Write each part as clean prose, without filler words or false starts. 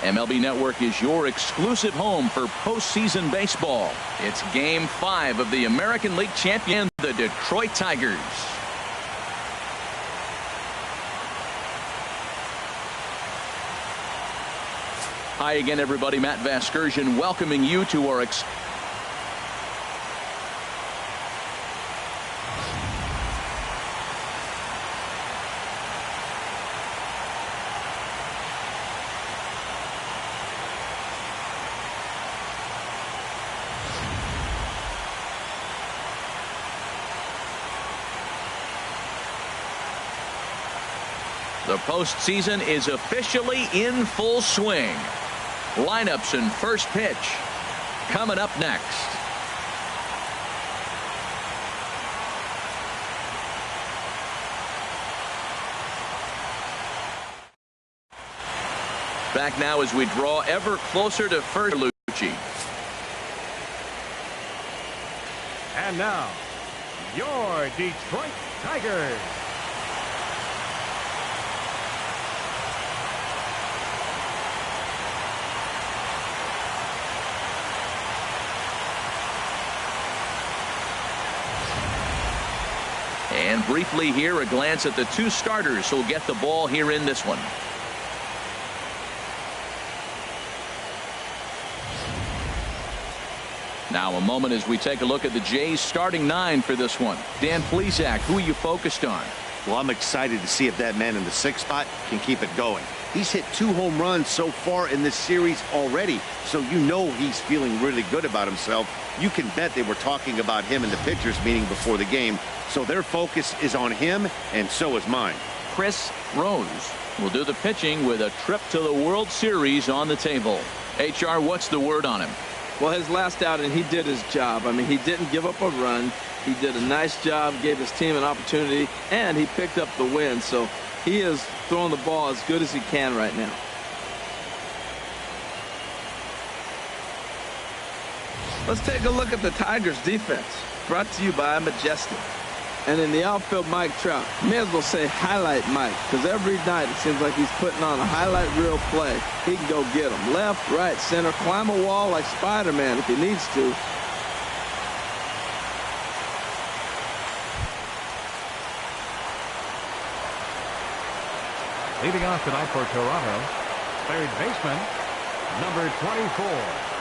MLB Network is your exclusive home for postseason baseball. It's Game 5 of the American League champion, the Detroit Tigers. Hi again, everybody. Matt Vasgersian welcoming you to our The postseason is officially in full swing. Lineups and first pitch coming up next. Back now as we draw ever closer to first. Lucci. And now, your Detroit Tigers. And briefly here, a glance at the two starters who'll get the ball here in this one. Now a moment as we take a look at the Jays starting 9 for this one. Dan Plesac, who are you focused on? Well, I'm excited to see if that man in the 6th spot can keep it going. He's hit 2 home runs so far in this series already, so you know he's feeling really good about himself. You can bet they were talking about him in the pitchers meeting before the game, so their focus is on him, and so is mine. Chris Rose will do the pitching with a trip to the World Series on the table. HR, what's the word on him? Well, his last outing, he did his job. I mean, he didn't give up a run. He did a nice job, gave his team an opportunity, and he picked up the win. So he is throwing the ball as good as he can right now. Let's take a look at the Tigers defense, brought to you by Majestic. And in the outfield, Mike Trout. May as well say highlight Mike, because every night it seems like he's putting on a highlight reel play. He can go get them left, right, center, climb a wall like Spider-Man if he needs to. Leading off tonight for Toronto, third baseman, number 24.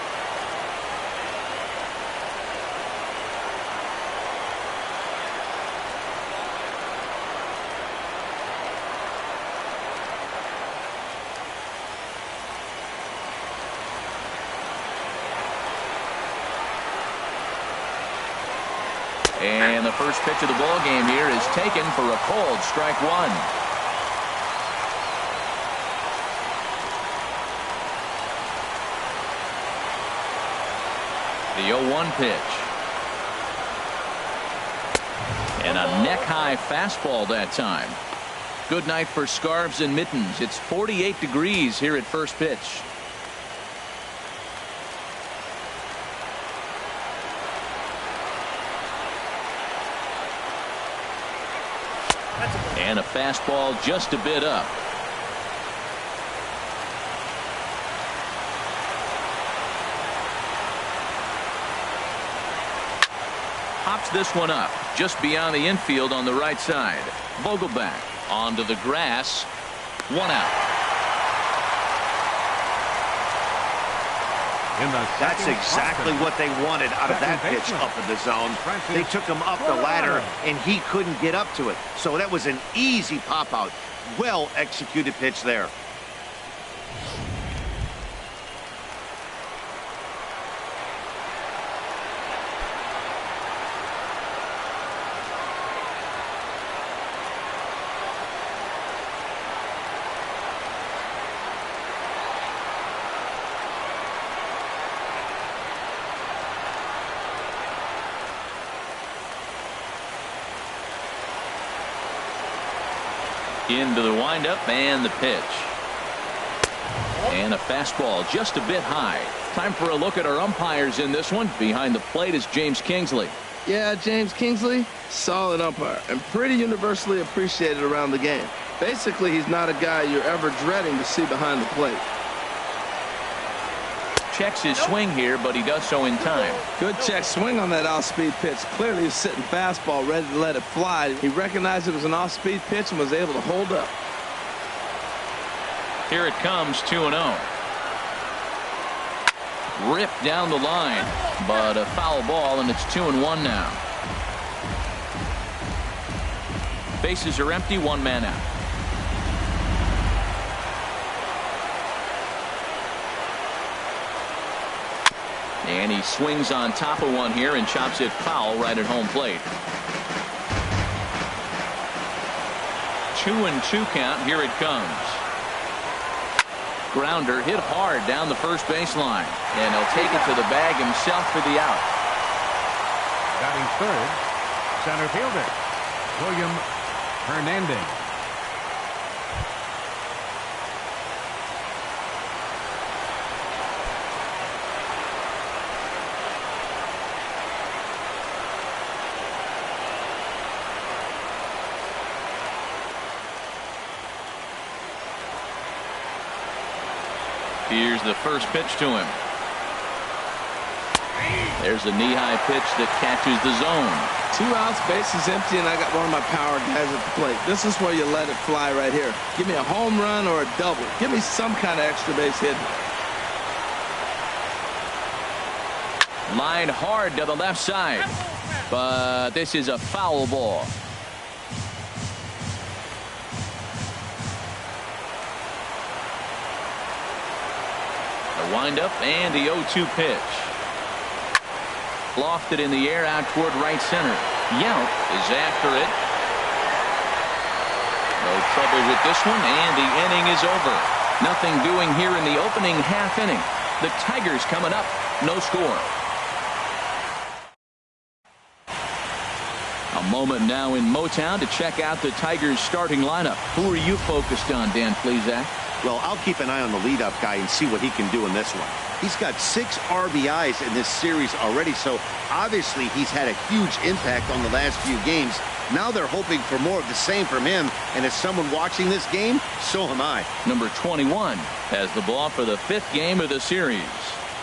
And the first pitch of the ball game here is taken for a called strike 1. The 0-1 pitch. And a neck-high fastball that time. Good night for scarves and mittens. It's 48 degrees here at first pitch. And a fastball just a bit up. Pops this one up just beyond the infield on the right side. Vogelback onto the grass. 1 out. That's exactly what they wanted out of that pitch up in the zone. They took him up the ladder, and he couldn't get up to it. So that was an easy pop-out. Well-executed pitch there. Into the windup and the pitch. And a fastball just a bit high. Time for a look at our umpires in this one. Behind the plate is James Kingsley. Yeah, James Kingsley, solid umpire and pretty universally appreciated around the game. Basically, he's not a guy you're ever dreading to see behind the plate. checks his swing here, but he does so in time. Good check swing on that off-speed pitch. Clearly he's sitting fastball, ready to let it fly. He recognized it was an off-speed pitch and was able to hold up. Here it comes, 2-0. Ripped down the line, but a foul ball, and it's 2-1 now. Bases are empty, one man out. And he swings on top of one here and chops it foul right at home plate. 2-2 count. Here it comes. Grounder hit hard down the first baseline, and he'll take it to the bag himself for the out. Batting third, center fielder William Hernandez. Here's the first pitch to him. There's a knee-high pitch that catches the zone. 2 outs, bases empty, and I got one of my power guys at the plate. This is where you let it fly right here. Give me a home run or a double. Give me some kind of extra base hit. Line hard to the left side, but this is a foul ball. Windup and the 0-2 pitch. Lofted in the air out toward right center. Yount is after it. No trouble with this one, and the inning is over. Nothing doing here in the opening half inning. The Tigers coming up, no score. A moment now in Motown to check out the Tigers starting lineup. Who are you focused on, Dan Plesac? Well, I'll keep an eye on the leadoff guy and see what he can do in this one. He's got 6 RBIs in this series already, so obviously he's had a huge impact on the last few games. Now they're hoping for more of the same from him, and as someone watching this game, so am I. Number 21 has the ball for the 5th game of the series.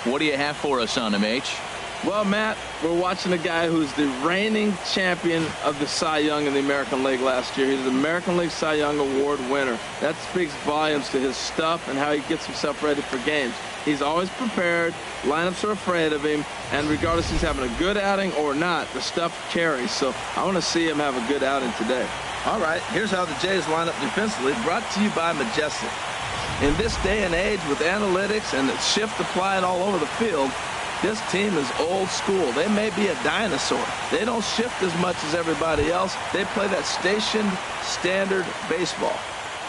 What do you have for us on him, H? Well, Matt, we're watching a guy who's the reigning champion of the Cy Young in the American League last year. He's the American League Cy Young Award winner. That speaks volumes to his stuff and how he gets himself ready for games. He's always prepared. Lineups are afraid of him. And regardless if he's having a good outing or not, the stuff carries. So I want to see him have a good outing today. All right, here's how the Jays line up defensively, brought to you by Majestic. In this day and age with analytics and the shift applied all over the field, this team is old school. They may be a dinosaur. They don't shift as much as everybody else. They play that stationed standard baseball.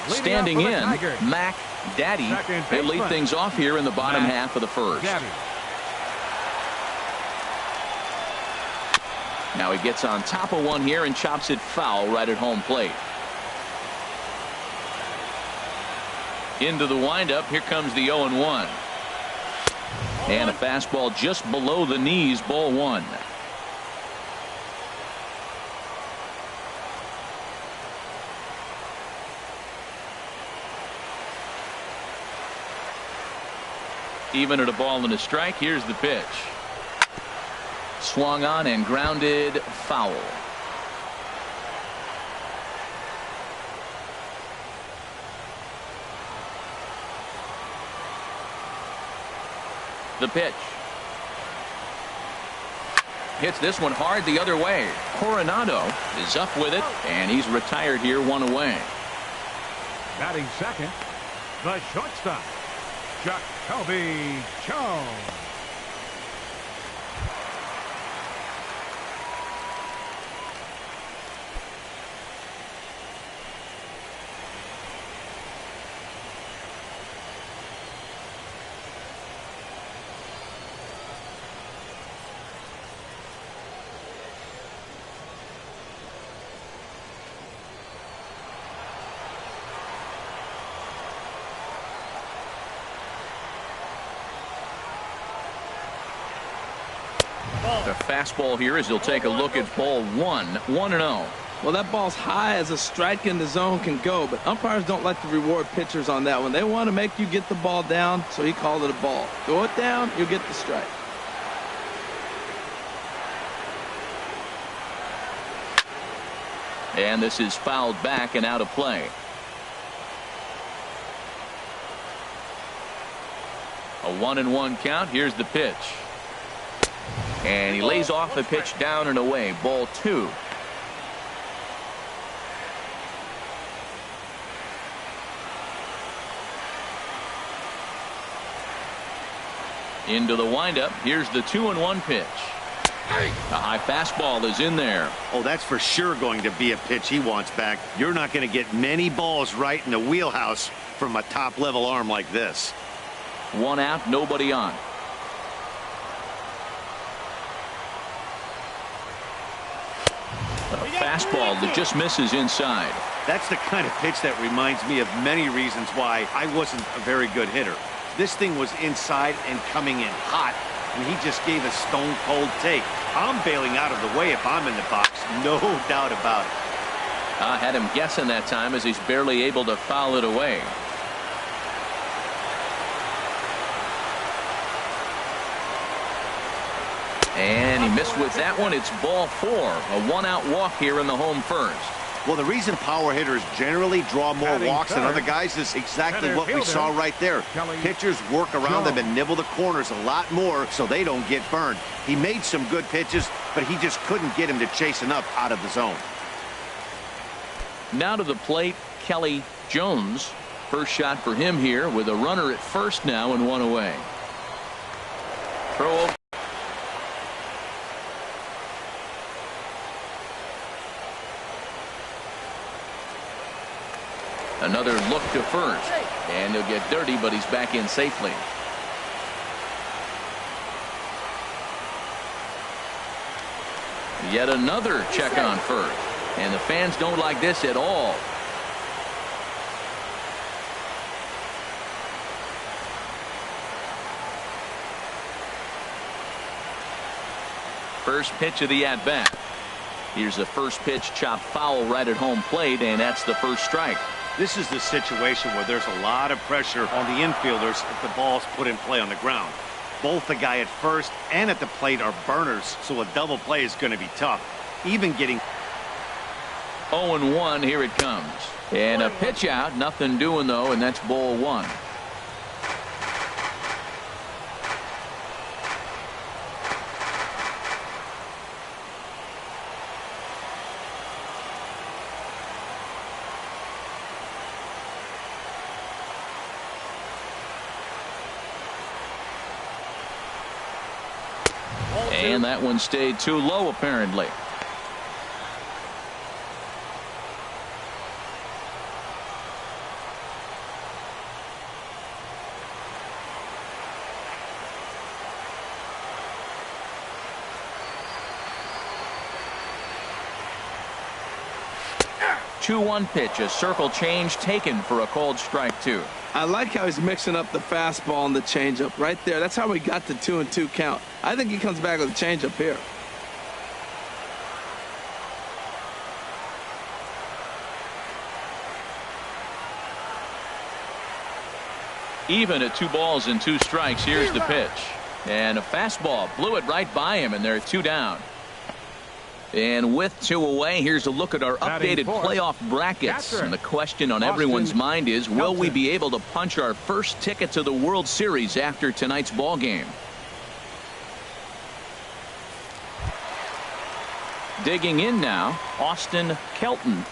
Standing in, Mac Daddy. They lead things off here in the bottom half of the first. Now he gets on top of one here and chops it foul right at home plate. Into the windup. Here comes the 0-1. And a fastball just below the knees, ball 1. Even at a ball and a strike. Here's the pitch. Swung on and grounded foul. The pitch. Hits this one hard the other way. Coronado is up with it, and he's retired here, 1 away. Batting second, the shortstop, Jacoby Jones. The fastball here as he'll take a look at ball 1. 1-0. Well, that ball's high as a strike in the zone can go, but umpires don't like to reward pitchers on that one. They want to make you get the ball down, so he called it a ball. Throw it down, you'll get the strike. And this is fouled back and out of play. A 1-1 count. Here's the pitch. And he lays off the pitch down and away. Ball 2. Into the windup. Here's the 2-1 pitch. A high fastball is in there. Oh, that's for sure going to be a pitch he wants back. You're not going to get many balls right in the wheelhouse from a top-level arm like this. 1 out, nobody on. A fastball that just misses inside. That's the kind of pitch that reminds me of many reasons why I wasn't a very good hitter. This thing was inside and coming in hot, and he just gave a stone-cold take. I'm bailing out of the way if I'm in the box, no doubt about it. I had him guessing that time as he's barely able to foul it away. And he missed with that one. It's ball 4. A 1-out walk here in the home first. Well, the reason power hitters generally draw more walks than other guys is exactly what we saw right there. Pitchers work around them and nibble the corners a lot more so they don't get burned. He made some good pitches, but he just couldn't get him to chase enough out of the zone. Now to the plate, Kelly Jones. First shot for him here with a runner at first now and 1 away. Throw over. Another look to first, and he'll get dirty, but he's back in safely. Yet another check on first, and the fans don't like this at all. First pitch of the at-bat. Here's the first pitch chopped foul right at home plate, and that's the first strike. This is the situation where there's a lot of pressure on the infielders if the ball's put in play on the ground. Both the guy at first and at the plate are burners, so a double play is going to be tough. Even getting 0-1, here it comes. And a pitch out, nothing doing though, and that's ball 1. And that one stayed too low, apparently. Two-one pitch, a circle change taken for a called strike 2. I like how he's mixing up the fastball and the changeup right there. That's how we got the 2-2 count. I think he comes back with a changeup here. Even at 2 balls and 2 strikes. Here's the pitch, and a fastball blew it right by him, and there are 2 down. And with 2 away, here's a look at our updated playoff brackets. And the question on everyone's mind is, will we be able to punch our first ticket to the World Series after tonight's ball game? Digging in now, Austin Kelton.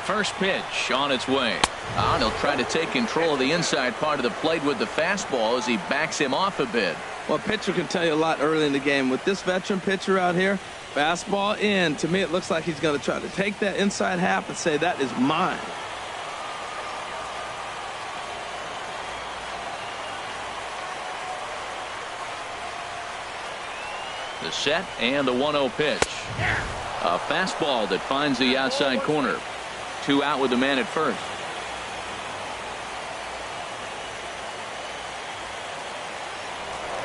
First pitch on its way. He'll try to take control of the inside part of the plate with the fastball as he backs him off a bit. Well, a pitcher can tell you a lot early in the game. With this veteran pitcher out here, fastball in. To me, it looks like he's going to try to take that inside half and say, that is mine. The set and the 1-0 pitch. A fastball that finds the outside corner. 2 out with the man at first.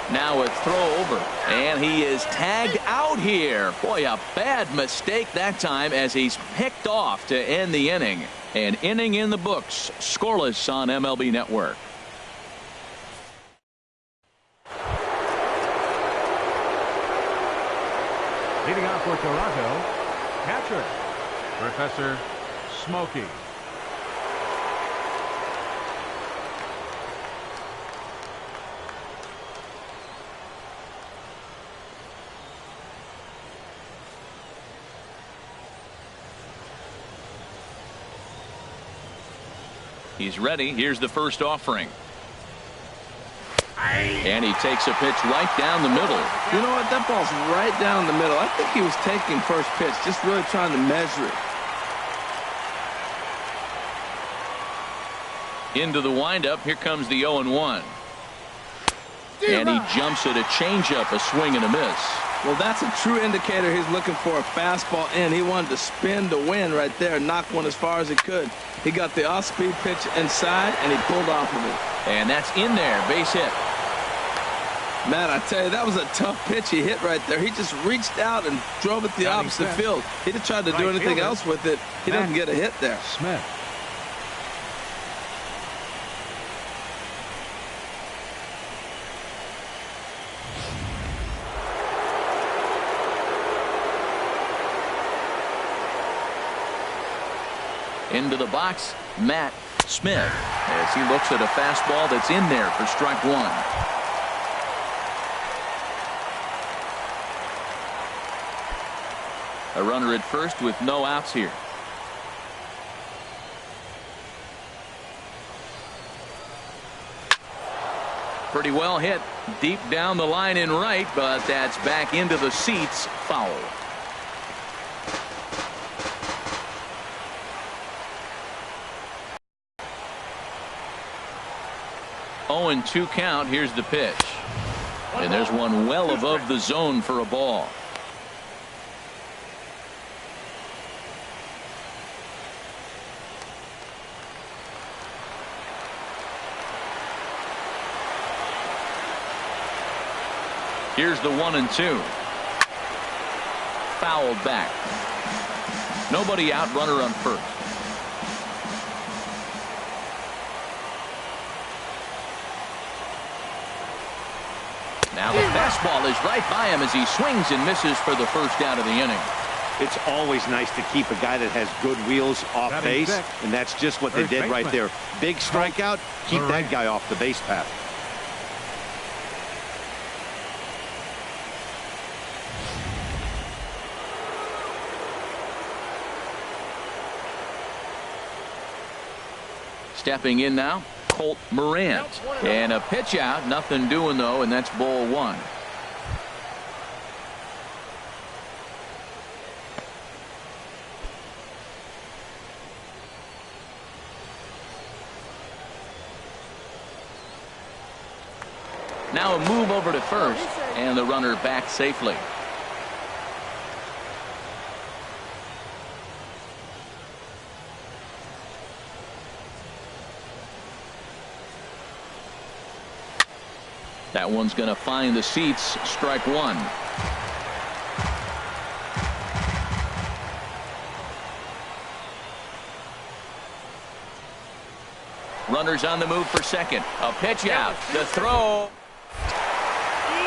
Now a throw over, and he is tagged out here. Boy, a bad mistake that time as he's picked off to end the inning. An inning in the books, scoreless on MLB Network. Leading off for Toronto, catcher, Professor Smokey. He's ready. Here's the first offering. And he takes a pitch right down the middle. You know what? That ball's right down the middle. I think he was taking first pitch, just really trying to measure it. Into the windup. Here comes the 0-1. And he jumps at a changeup, a swing and a miss. Well, that's a true indicator he's looking for a fastball in. He wanted to spin to win right there, knock one as far as he could. He got the off-speed pitch inside, and he pulled off of it. And that's in there, base hit. Man, I tell you, that was a tough pitch he hit right there. He just reached out and drove it the opposite field. He didn't try to do anything else with it. He didn't get a hit there. Smith. Into the box, Matt Smith, as he looks at a fastball that's in there for strike one. A runner at first with no outs here. Pretty well hit deep down the line in right, but that's back into the seats, foul. 0-2 count. Here's the pitch. And there's one well above the zone for a ball. Here's the 1-2. Fouled back. Nobody out, runner on first. Now the fastball is right by him as he swings and misses for the first out of the inning. It's always nice to keep a guy that has good wheels off base, and that's just what they did right there. Big strikeout, keep that guy off the base path. Stepping in now, Colt Morant. And a pitch out, nothing doing though, and that's ball one. Now a move over to first, and the runner back safely. That one's going to find the seats. Strike one. Runners on the move for second. A pitch out. The throw.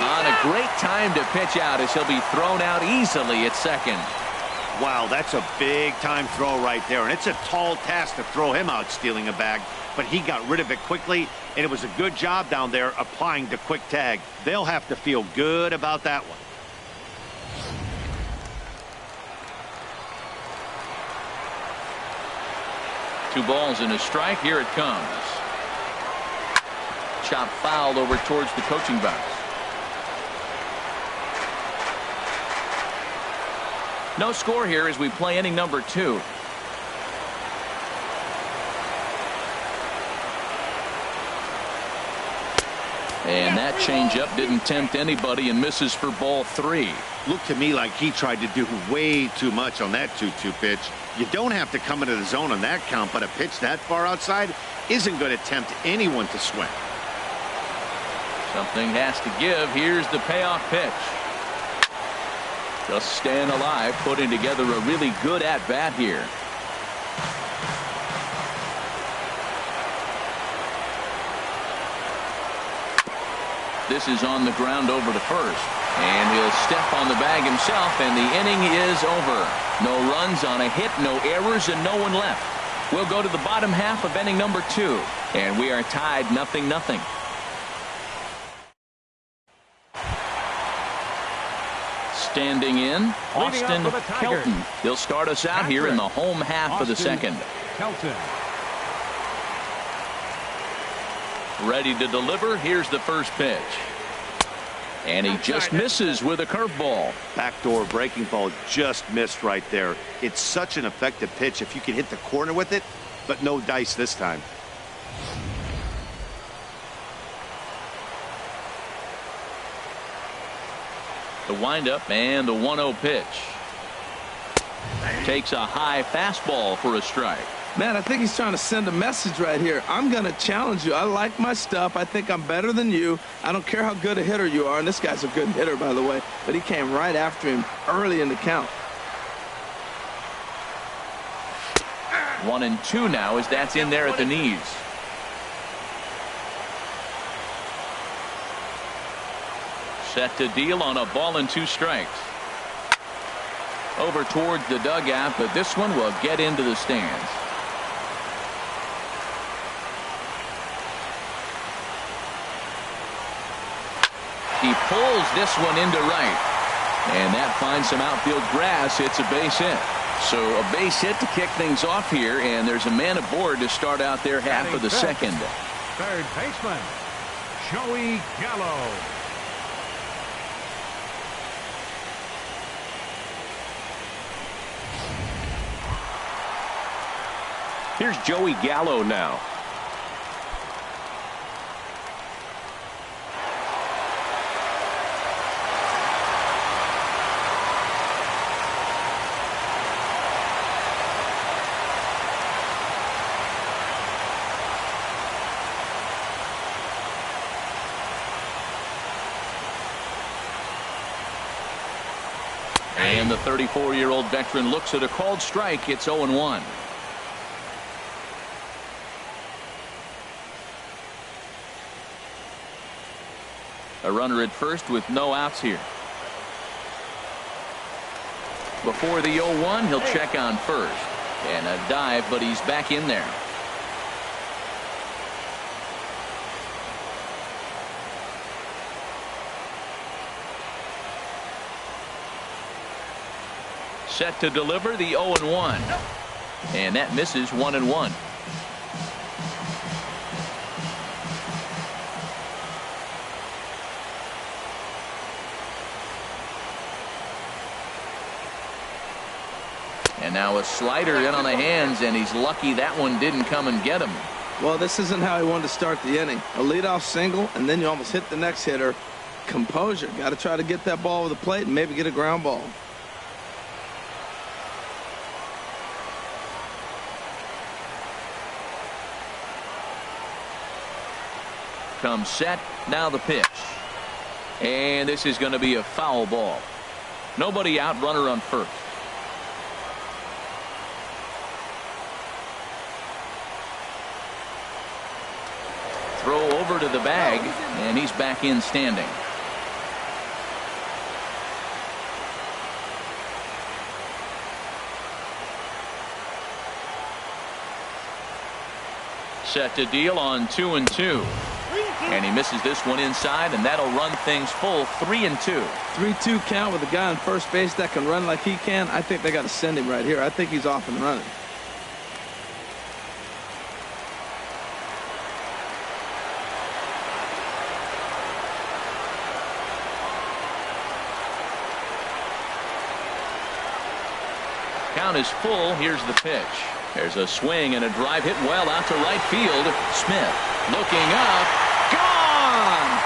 On a great time to pitch out as he'll be thrown out easily at second. Wow, that's a big time throw right there, and it's a tall task to throw him out stealing a bag, but he got rid of it quickly, and it was a good job down there applying the quick tag. They'll have to feel good about that one. Two balls and a strike. Here it comes. Chop fouled over towards the coaching box. No score here as we play inning number 2. And that changeup didn't tempt anybody and misses for ball 3. Looked to me like he tried to do way too much on that 2-2 pitch. You don't have to come into the zone on that count, but a pitch that far outside isn't going to tempt anyone to swing. Something has to give. Here's the payoff pitch. Just staying alive, putting together a really good at-bat here. This is on the ground over to first. And he'll step on the bag himself, and the inning is over. No runs on a hit, no errors, and no one left. We'll go to the bottom half of inning number 2. And we are tied 0-0. Standing in, Austin Kelton. He'll start us out here in the home half of the second. Kelton. Ready to deliver. Here's the first pitch. And he just misses with a curveball. Backdoor breaking ball just missed right there. It's such an effective pitch if you can hit the corner with it, but no dice this time. The windup and the 1-0 pitch. Takes a high fastball for a strike. Man, I think he's trying to send a message right here. I'm going to challenge you. I like my stuff. I think I'm better than you. I don't care how good a hitter you are. And this guy's a good hitter, by the way. But he came right after him early in the count. 1-2 now as that's in there at the knees. Set to deal on a ball and 2 strikes. Over towards the dugout, but this one will get into the stands. He pulls this one into right. And that finds some outfield grass. It's a base hit. So a base hit to kick things off here, and there's a man aboard to start out their half of the second. Third baseman, Joey Gallo. Here's Joey Gallo now. And the 34-year-old veteran looks at a called strike. It's 0-1. A runner at first with no outs here. Before the 0-1, he'll check on first. And a dive, but he's back in there. Set to deliver the 0-1. And that misses 1-1. And now a slider in on the hands, and he's lucky that one didn't come and get him. Well, this isn't how he wanted to start the inning. A leadoff single, and then you almost hit the next hitter. Composure. Got to try to get that ball over the plate and maybe get a ground ball. Comes set. Now the pitch. And this is going to be a foul ball. Nobody out, runner on first. Throw over to the bag, and he's back in standing. Set to deal on 2-2. And he misses this one inside, and that'll run things full 3-2. 3-2 count with a guy on first base that can run like he can. I think they got to send him right here. I think he's off and running. Count is full. Here's the pitch. There's a swing and a drive hit well out to right field. Smith looking up. Gone!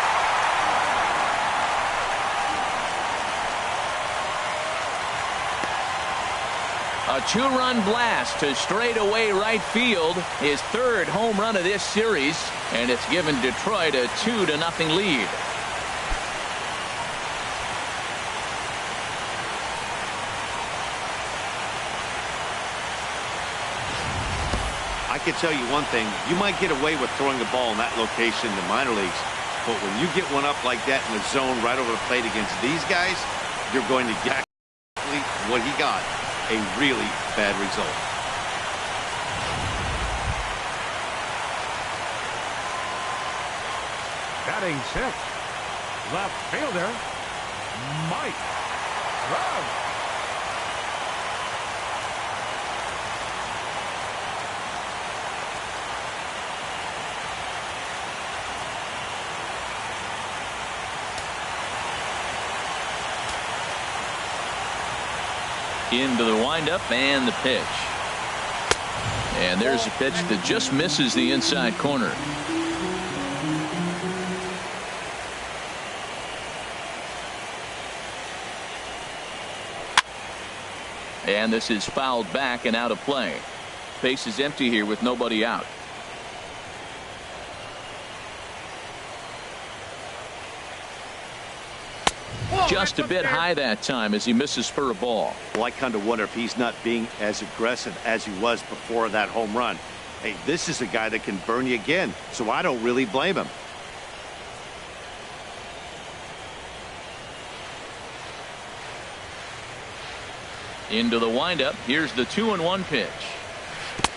A two-run blast to straightaway right field. His third home run of this series, and it's given Detroit a 2-0 lead. I can tell you one thing. You might get away with throwing a ball in that location in the minor leagues, but when you get one up like that in the zone right over the plate against these guys, you're going to get exactly what he got. A really bad result. Batting sixth, left fielder, Mike Trout. Into the windup and the pitch. And there's a pitch that just misses the inside corner. And this is fouled back and out of play. Base is empty here with nobody out. Just a bit high that time as he misses for a ball. Well, I kind of wonder if he's not being as aggressive as he was before that home run. Hey, this is a guy that can burn you again, so I don't really blame him. Into the windup. Here's the 2-1 pitch.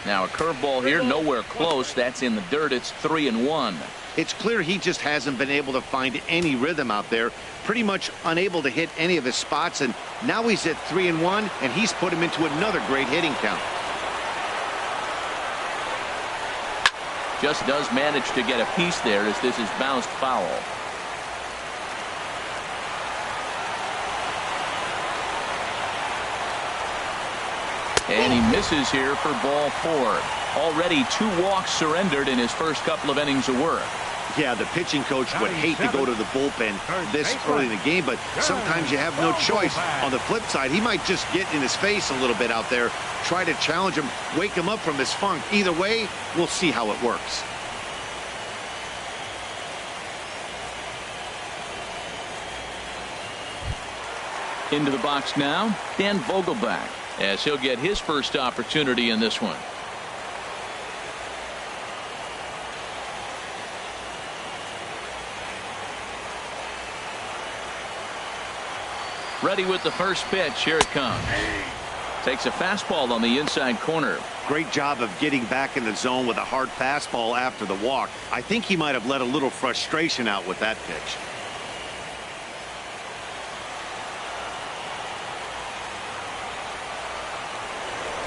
Now a curveball here, nowhere close. That's in the dirt. It's 3-1. It's clear he just hasn't been able to find any rhythm out there. Pretty much unable to hit any of his spots, and now he's at 3-1, and he's put him into another great hitting count. Just does manage to get a piece there as this is bounced foul. And he misses here for ball 4. Already 2 walks surrendered in his first couple of innings of work. Yeah, the pitching coach would hate to go to the bullpen this early in the game, but sometimes you have no choice. On the flip side, he might just get in his face a little bit out there, try to challenge him, wake him up from his funk. Either way, we'll see how it works. Into the box now, Dan Vogelbach, as he'll get his first opportunity in this one. Ready with the first pitch. Here it comes. Takes a fastball on the inside corner. Great job of getting back in the zone with a hard fastball after the walk. I think he might have let a little frustration out with that pitch.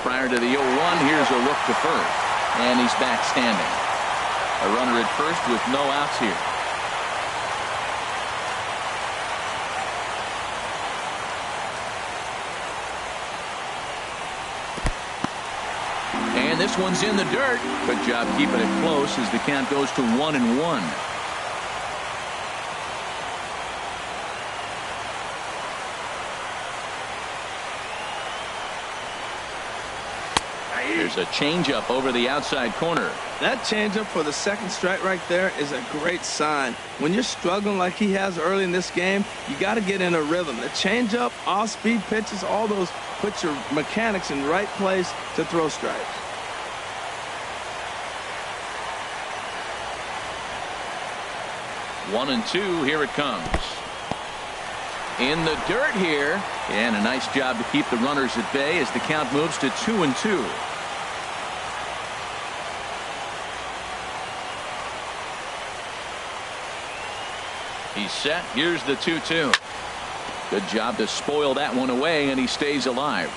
Prior to the 0-1, here's a look to first. And he's back standing. A runner at first with no outs here. And this one's in the dirt. Good job keeping it close as the count goes to 1-1. There's a changeup over the outside corner. That changeup for the second strike right there is a great sign. When you're struggling like he has early in this game, you got to get in a rhythm. The changeup, off-speed pitches, all those put your mechanics in the right place to throw strikes. One and two. Here it comes. In the dirt here. And a nice job to keep the runners at bay as the count moves to 2-2. He's set. Here's the 2-2. Good job to spoil that one away, and he stays alive.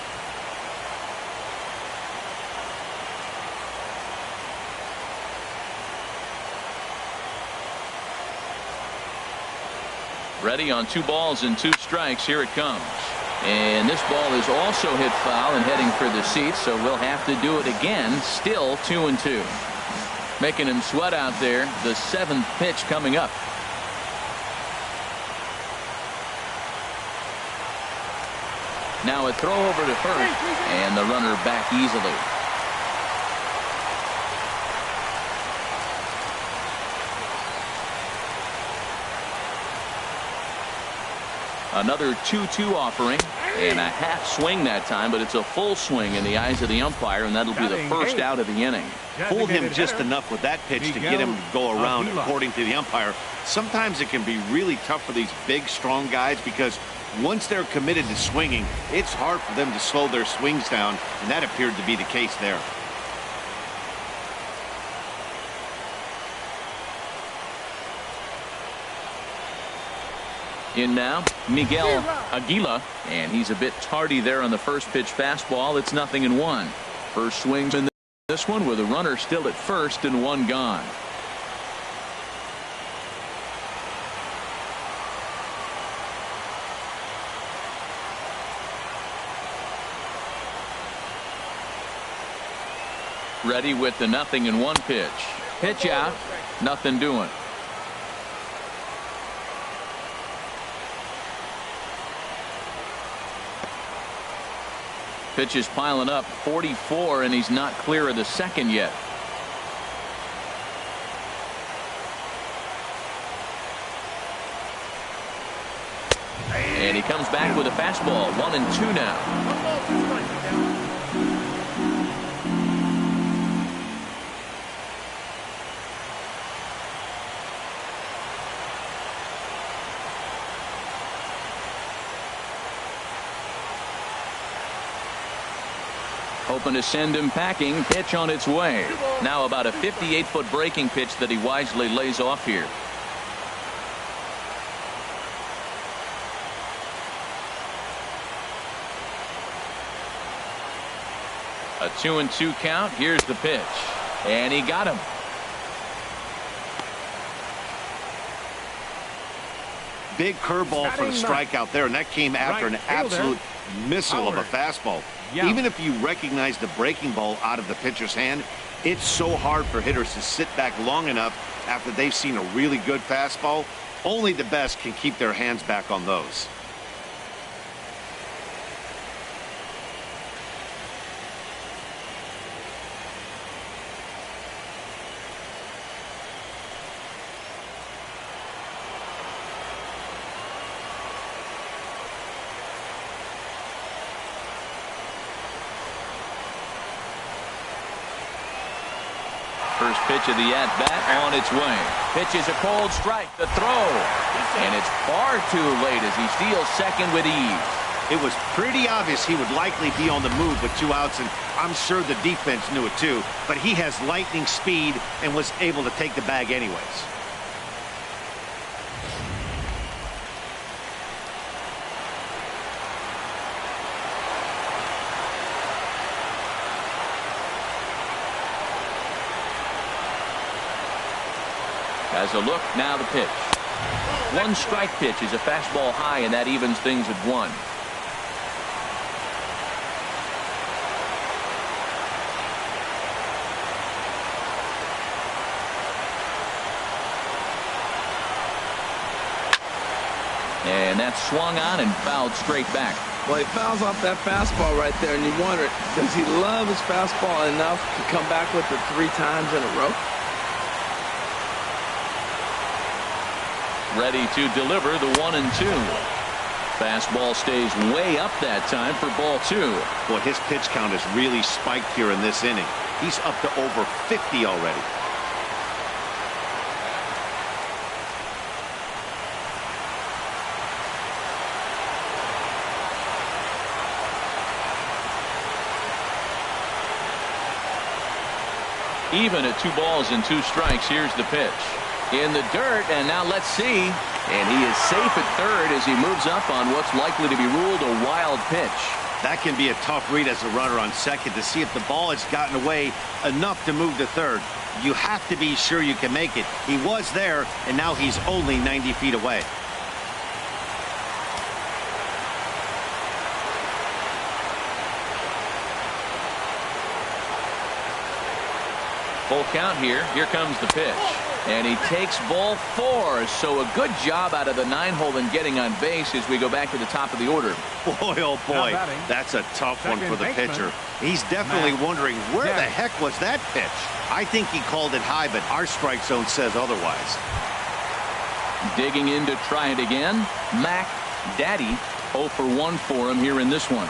Ready on 2 balls and 2 strikes. Here it comes. And this ball is also hit foul and heading for the seats, so we'll have to do it again. Still 2-2. Making him sweat out there. The 7th pitch coming up. Now a throw over to first, and the runner back easily. Another 2-2 offering, and a half swing that time, but it's a full swing in the eyes of the umpire, and that'll be the first out of the inning. Fooled him just enough with that pitch to get him to go around, according to the umpire. Sometimes it can be really tough for these big, strong guys because once they're committed to swinging, it's hard for them to slow their swings down, and that appeared to be the case there. In now, Miguel Aguila, and he's a bit tardy there on the first pitch fastball. It's 0-1. First swings in this one with a runner still at first and one gone. Ready with the 0-1 pitch. Pitch out, nothing doing. Pitch is piling up, 44, and he's not clear of the second yet. And he comes back with a fastball, 1-2 now. Hoping to send him packing. Pitch on its way. Now about a 58-foot breaking pitch that he wisely lays off here. A 2-2 count. Here's the pitch. And he got him. Big curveball for the strikeout there, and that came after an absolute missile of a fastball. Even if you recognize the breaking ball out of the pitcher's hand, it's so hard for hitters to sit back long enough after they've seen a really good fastball. Only the best can keep their hands back on those. First pitch of the at-bat on its way. Pitch is a cold strike. The throw. And it's far too late as he steals second with ease. It was pretty obvious he would likely be on the move with 2 outs, and I'm sure the defense knew it too. But he has lightning speed and was able to take the bag anyways. As a look, now the pitch. One strike pitch is a fastball high, and that evens things at 1. And that's swung on and fouled straight back. Well, he fouls off that fastball right there, and you wonder, does he love his fastball enough to come back with it 3 times in a row? Ready to deliver the 1-2. Fastball stays way up that time for ball 2. Boy, his pitch count has really spiked here in this inning. He's up to over 50 already. Even at 2 balls and 2 strikes. Here's the pitch. In the dirt, and now let's see. And he is safe at third as he moves up on what's likely to be ruled a wild pitch. That can be a tough read as a runner on second to see if the ball has gotten away enough to move to third. You have to be sure you can make it. He was there, and now he's only 90 feet away. Full count here. Here comes the pitch. And he takes ball 4. So a good job out of the 9-hole in getting on base as we go back to the top of the order. Boy, oh boy, that's a tough one for the pitcher. He's definitely wondering where the heck was that pitch. I think he called it high, but our strike zone says otherwise. Digging in to try it again. Mac Daddy 0 for 1 for him here in this one.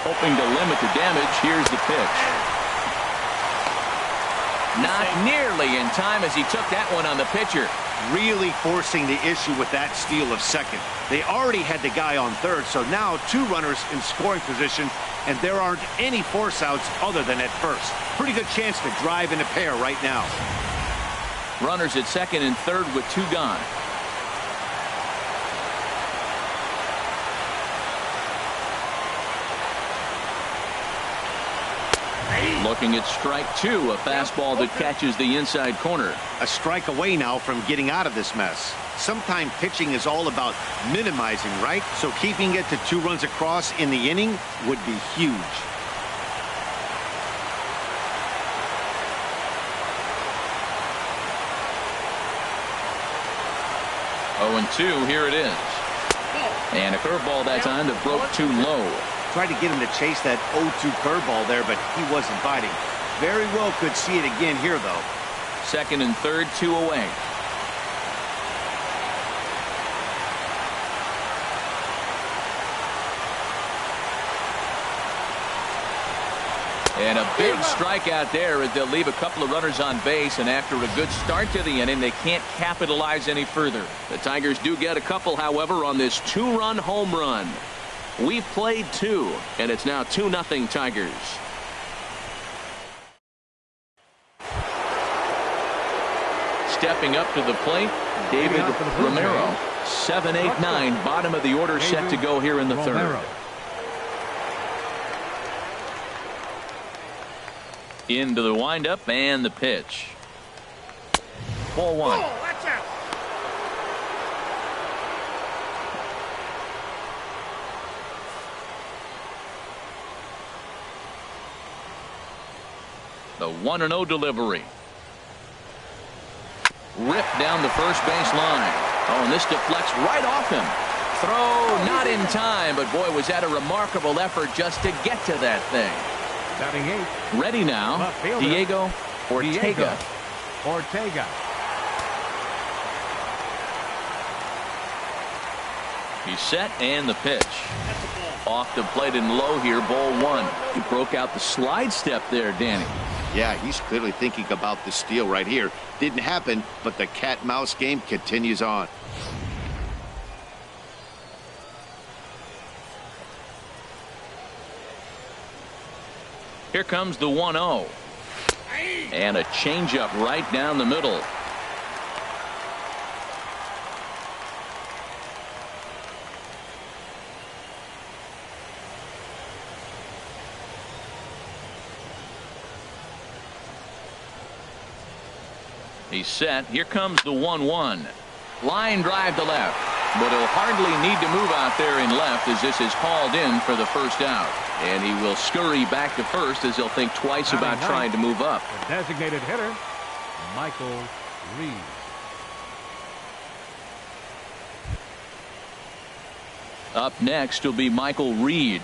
Hoping to limit the damage. Here's the pitch. Not nearly in time as he took that one on the pitcher. Really forcing the issue with that steal of second. They already had the guy on third, so now 2 runners in scoring position, and there aren't any force outs other than at first. Pretty good chance to drive in a pair right now. Runners at second and third with 2 gone. Looking at strike 2, a fastball that catches the inside corner. A strike away now from getting out of this mess. Sometimes pitching is all about minimizing, right? So keeping it to 2 runs across in the inning would be huge. Oh, and 2, here it is. And a curveball that time that broke too low. Tried to get him to chase that 0-2 curveball there, but he wasn't biting. Very well could see it again here, though. Second and third, 2 away. And a big strikeout there as they'll leave a couple of runners on base, and after a good start to the inning, they can't capitalize any further. The Tigers do get a couple, however, on this 2-run home run. We've played 2, and it's now 2-0 Tigers. Stepping up to the plate, David Romero. 7, 8, 9, bottom of the order, set to go here in the third. Into the windup and the pitch. Ball 1. Watch out. The 1-0 delivery. Ripped down the first base line. Oh, and this deflects right off him. Throw not in time, but boy, was that a remarkable effort just to get to that thing. Batting 8. Ready now, Diego Ortega. Ortega. He's set, and the pitch. Off the plate and low here, ball 1. He broke out the slide step there, Danny. Yeah, he's clearly thinking about the steal right here. Didn't happen, but the cat-mouse game continues on. Here comes the 1-0. And a changeup right down the middle. He's set. Here comes the 1-1. Line drive to left. But he'll hardly need to move out there in left as this is called in for the first out. And he will scurry back to first as he'll think twice about trying to move up. The designated hitter, Michael Reed. Up next will be Michael Reed.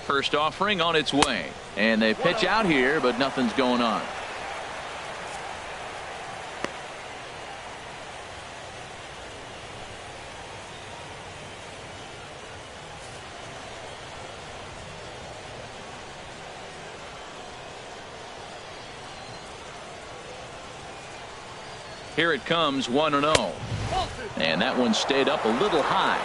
First offering on its way, and they pitch out here, but nothing's going on. Here it comes, 1-0, and that one stayed up a little high.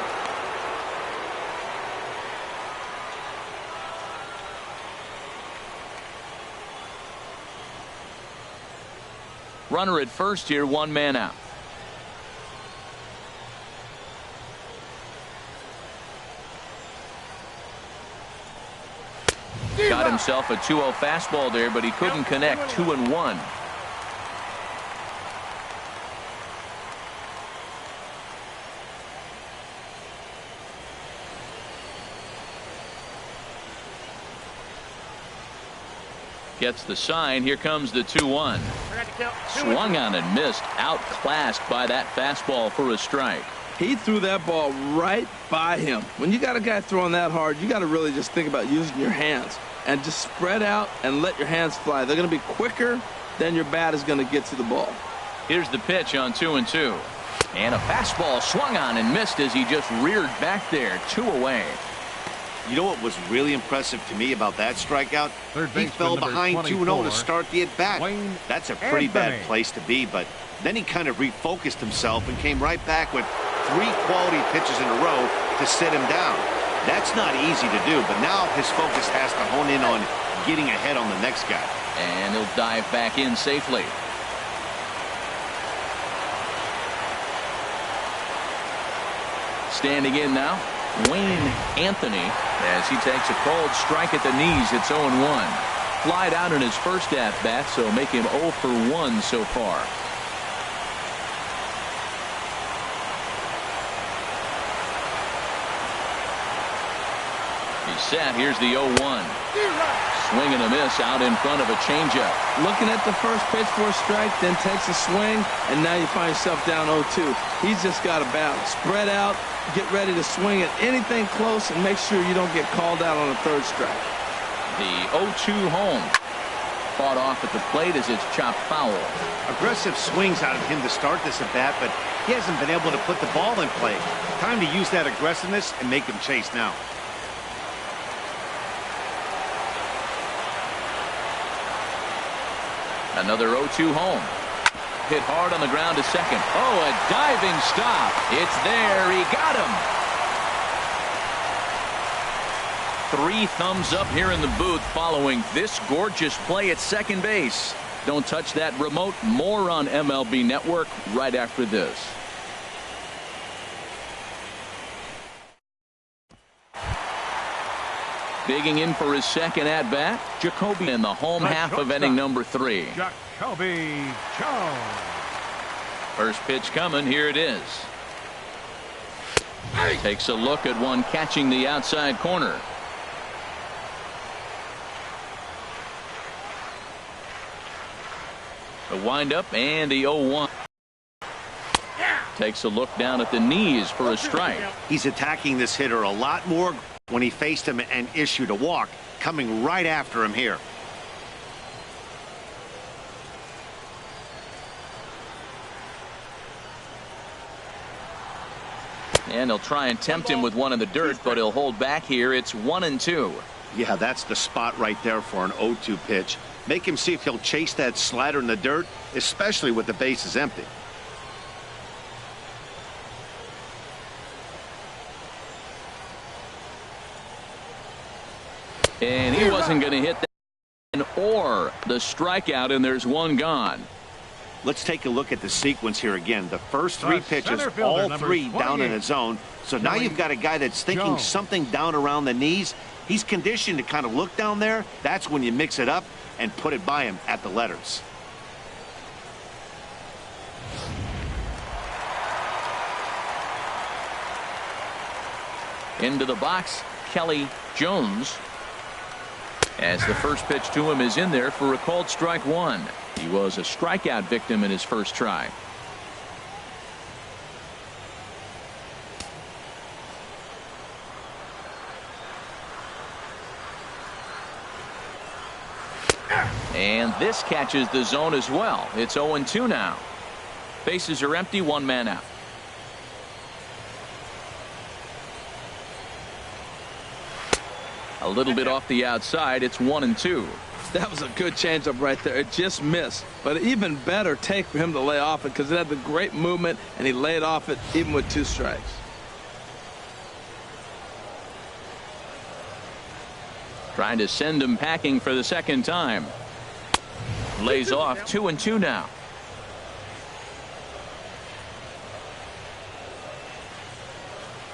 Runner at first here, 1 man out. Got himself a 2-0 fastball there, but he couldn't connect. 2-1. Gets the sign. Here comes the 2-1. Swung on and missed. Outclassed by that fastball for a strike. He threw that ball right by him. When you got a guy throwing that hard, you got to really just think about using your hands and just spread out and let your hands fly. They're going to be quicker than your bat is going to get to the ball. Here's the pitch on 2-2. And a fastball swung on and missed as he just reared back there. 2 away. You know what was really impressive to me about that strikeout? He fell behind 2-0 to start the at-bat. That's a pretty bad place to be, but then he kind of refocused himself and came right back with 3 quality pitches in a row to sit him down. That's not easy to do, but now his focus has to hone in on getting ahead on the next guy. And he'll dive back in safely. Standing in now, Wayne Anthony, as he takes a called strike at the knees. It's 0-1. Flied out in his first at-bat, so make him 0 for 1 so far. He's set. Here's the 0-1. Swing and a miss out in front of a changeup. Looking at the first pitch for a strike, then takes a swing, and now you find yourself down 0-2. He's just got to battle. Spread out, get ready to swing at anything close, and make sure you don't get called out on the third strike. The 0-2 home. Fought off at the plate as it's chopped foul. Aggressive swings out of him to start this at bat, but he hasn't been able to put the ball in play. Time to use that aggressiveness and make him chase now. Another 0-2 home. Hit hard on the ground to second. Oh, a diving stop. It's there. He got him. 3 thumbs up here in the booth following this gorgeous play at second base. Don't touch that remote. More on MLB Network right after this. Digging in for his second at-bat, Jacoby in the home half of inning number 3. Jacoby Jones. First pitch coming. Here it is. Takes a look at one catching the outside corner. The windup and the 0-1. Takes a look down at the knees for a strike. He's attacking this hitter a lot more when he faced him and issued a walk, coming right after him here. And he'll try and tempt him with one in the dirt, but he'll hold back here. It's 1-2. Yeah, that's the spot right there for an 0-2 pitch. Make him see if he'll chase that slider in the dirt, especially with the bases empty. And he wasn't going to hit that or the strikeout, and there's one gone. Let's take a look at the sequence here again. The first 3 pitches, all 3 down in the zone. So now you've got a guy that's thinking something down around the knees. He's conditioned to kind of look down there. That's when you mix it up and put it by him at the letters. Into the box, Kelly Jones. As the first pitch to him is in there for a called strike 1. He was a strikeout victim in his first try. And this catches the zone as well. It's 0-2 now. Bases are empty, 1 man out. A little bit off the outside. It's 1-2. That was a good changeup right there. It just missed. But even better take for him to lay off it because it had the great movement, and he laid off it even with 2 strikes. Trying to send him packing for the second time. Lays off. 2-2 now.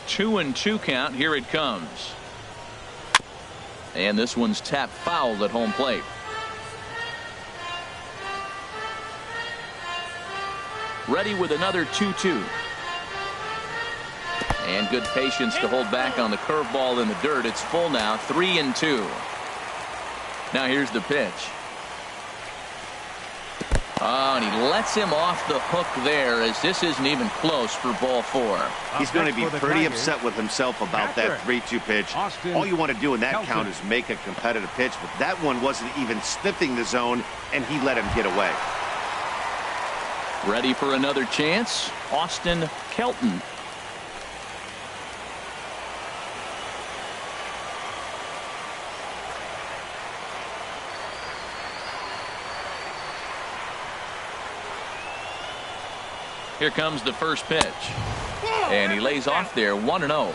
Two and 2 count. Here it comes. And this one's tapped foul at home plate. Ready with another 2-2. And good patience to hold back on the curveball in the dirt. It's full now, 3-2. Now here's the pitch. Oh, and he lets him off the hook there, as this isn't even close for ball 4. He's going to be pretty upset with himself about that 3-2 pitch. All you want to do in that count is make a competitive pitch, but that one wasn't even sniffing the zone, and he let him get away. Ready for another chance? Austin Kelton. Here comes the first pitch. And he lays off there, 1-0.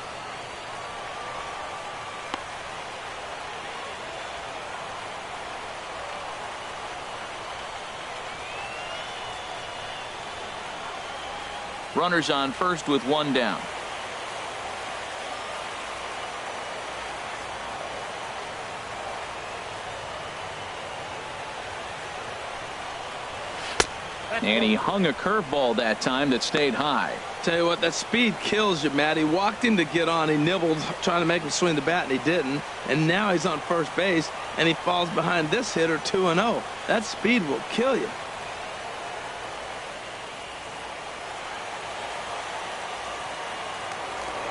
Runners on first with 1 down. And he hung a curveball that time that stayed high. Tell you what, that speed kills you, Matt. He walked him to get on. He nibbled, trying to make him swing the bat, and he didn't. And now he's on first base, and he falls behind this hitter 2-0. That speed will kill you.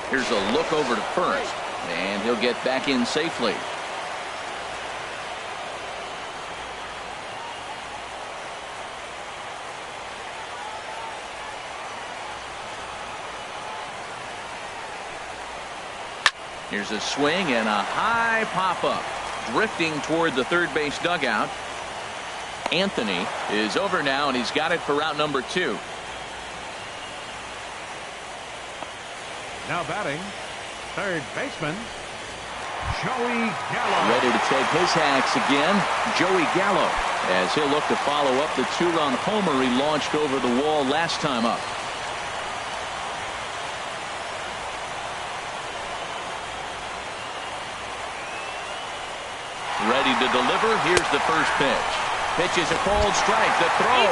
Here's a look over to first, and he'll get back in safely. Here's a swing and a high pop-up. Drifting toward the third base dugout. Anthony is over now, and he's got it for out number 2. Now batting, third baseman, Joey Gallo. Ready to take his hacks again, Joey Gallo, as he'll look to follow up the 2-run homer he launched over the wall last time up. Ready to deliver. Here's the first pitch. Pitch is a cold strike. The throw.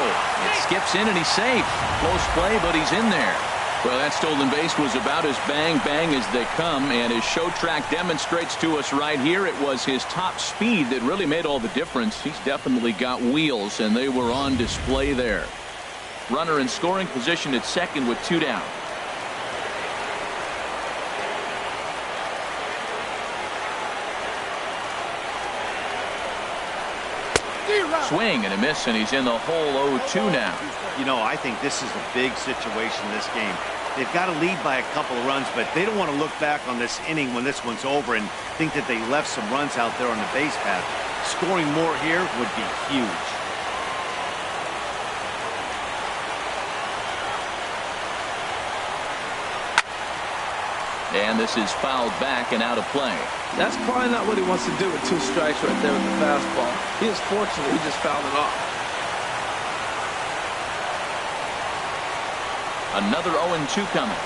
It skips in and he's safe. Close play, but he's in there. Well, that stolen base was about as bang as they come, and his show track demonstrates to us right here it was his top speed that really made all the difference. He's definitely got wheels, and they were on display there. Runner in scoring position at second with 2 down. Swing and a miss, and he's in the hole 0-2 now. You know, I think this is a big situation in this game. They've got to lead by a couple of runs, but they don't want to look back on this inning when this one's over and think that they left some runs out there on the base path. Scoring more here would be huge. And this is fouled back and out of play. That's probably not what he wants to do with 2 strikes right there with the fastball. He is fortunate he just fouled it off. Another 0-2 coming.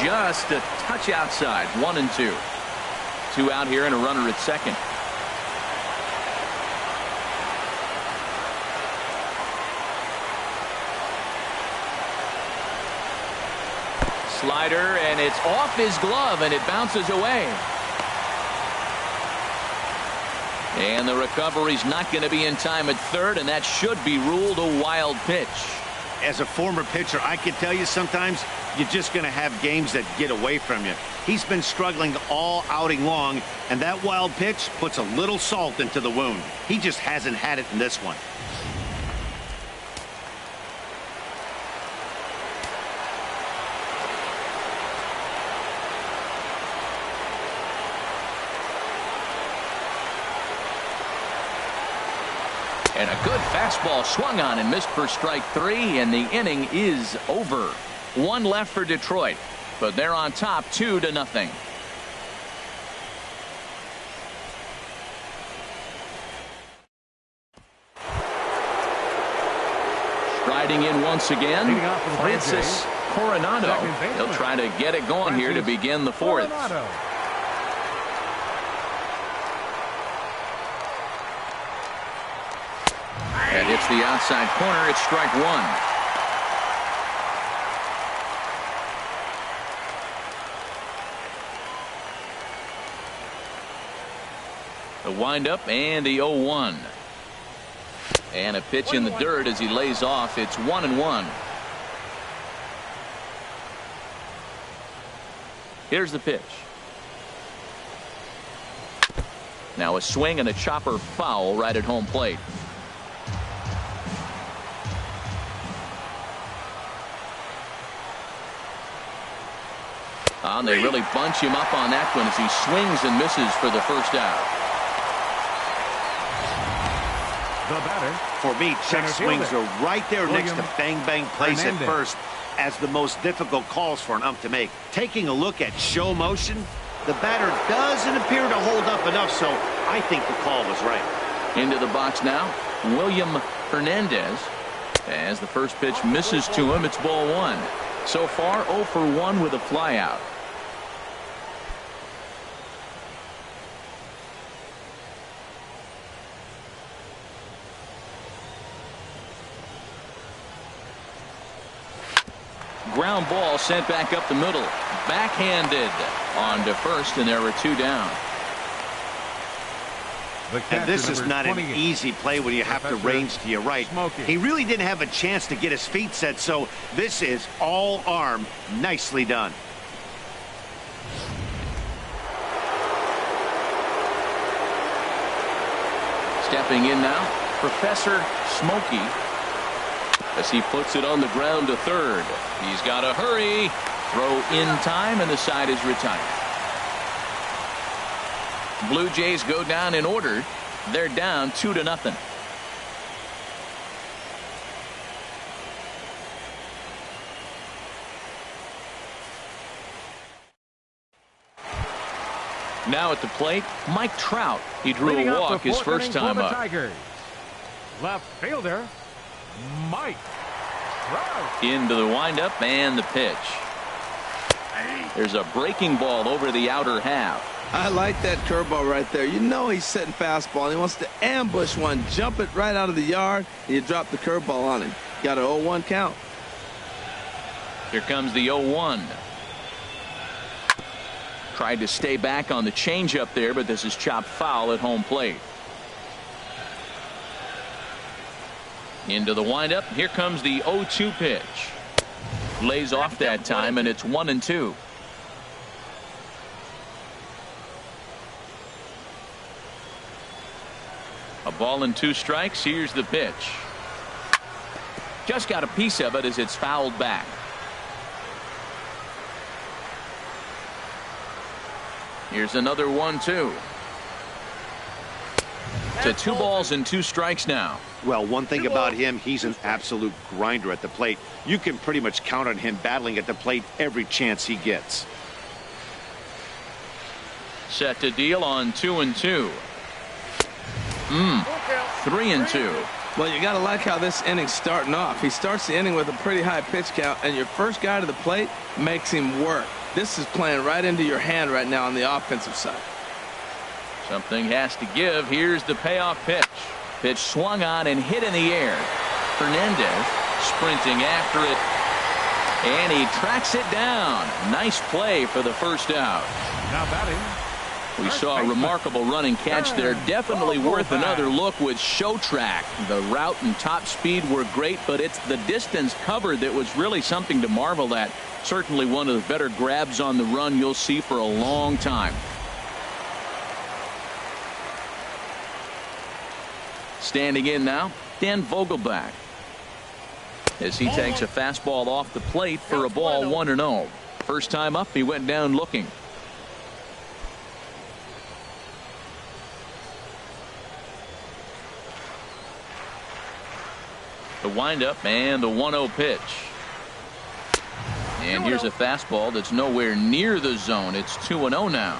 Just a touch outside. 1-2. 2 out here and a runner at second. Slider, and it's off his glove, and it bounces away. And the recovery's not going to be in time at third, and that should be ruled a wild pitch. As a former pitcher, I can tell you sometimes you're just going to have games that get away from you. He's been struggling all outing long, and that wild pitch puts a little salt into the wound. He just hasn't had it in this one. And a good fastball swung on and missed for strike 3, and the inning is over. 1 left for Detroit, but they're on top 2-0. Striding in once again, Francis Coronado. He'll try to get it going here to begin the 4th. hits the outside corner. It's strike one. The windup and the 0-1. And a pitch in the dirt as he lays off. It's 1-1. Here's the pitch. Now a swing and a chopper foul right at home plate. And they really bunch him up on that one as he swings and misses for the first out. The batter. For me, check swings fielder. are right there next to bang-bang plays at Hernandez. first as the most difficult calls for an ump to make. Taking a look at show motion, the batter doesn't appear to hold up enough, so I think the call was right. Into the box now, William Hernandez. As the first pitch misses to him, it's ball one. So far, 0 for 1 with a flyout. Ground ball sent back up the middle. Backhanded on to first, and there were 2 down. And this is not an easy play when you have to range to your right. He really didn't have a chance to get his feet set, so this is all arm. Nicely done. Stepping in now, Professor Smokey, as he puts it on the ground to third. He's got to hurry. Throw in time, and the side is retired. Blue Jays go down in order. They're down 2-0. Now at the plate, Mike Trout. He drew a walk his first time up. Tigers. Left fielder, Mike Trout. Into the windup and the pitch. There's a breaking ball over the outer half. I like that curveball right there. You know he's setting fastball. He wants to ambush one, jump it right out of the yard, and you drop the curveball on him. Got an 0-1 count. Here comes the 0-1. Tried to stay back on the changeup there, but this is chopped foul at home plate. Into the windup. Here comes the 0-2 pitch. Lays off that time, and it's 1-2. A ball and 2 strikes. Here's the pitch. Just got a piece of it as it's fouled back. Here's another 1-2. To 2 balls and 2 strikes now. Well, one thing about him, he's an absolute grinder at the plate. You can pretty much count on him battling at the plate every chance he gets. Set to deal on 2-2. 3-2. Well, you got to like how this inning's starting off. He starts the inning with a pretty high pitch count, and your first guy to the plate makes him work. This is playing right into your hand right now on the offensive side. Something has to give. Here's the payoff pitch. Pitch swung on and hit in the air. Hernandez sprinting after it, and he tracks it down. Nice play for the first out. Now batting. We saw a remarkable running catch there. Definitely worth another look with show track. The route and top speed were great, but it's the distance covered that was really something to marvel at. Certainly one of the better grabs on the run you'll see for a long time. Standing in now, Dan Vogelbach, as he takes a fastball off the plate for a ball 1-0. First time up, he went down looking. The windup and the 1-0 pitch. And here's a fastball that's nowhere near the zone. It's 2-0 now.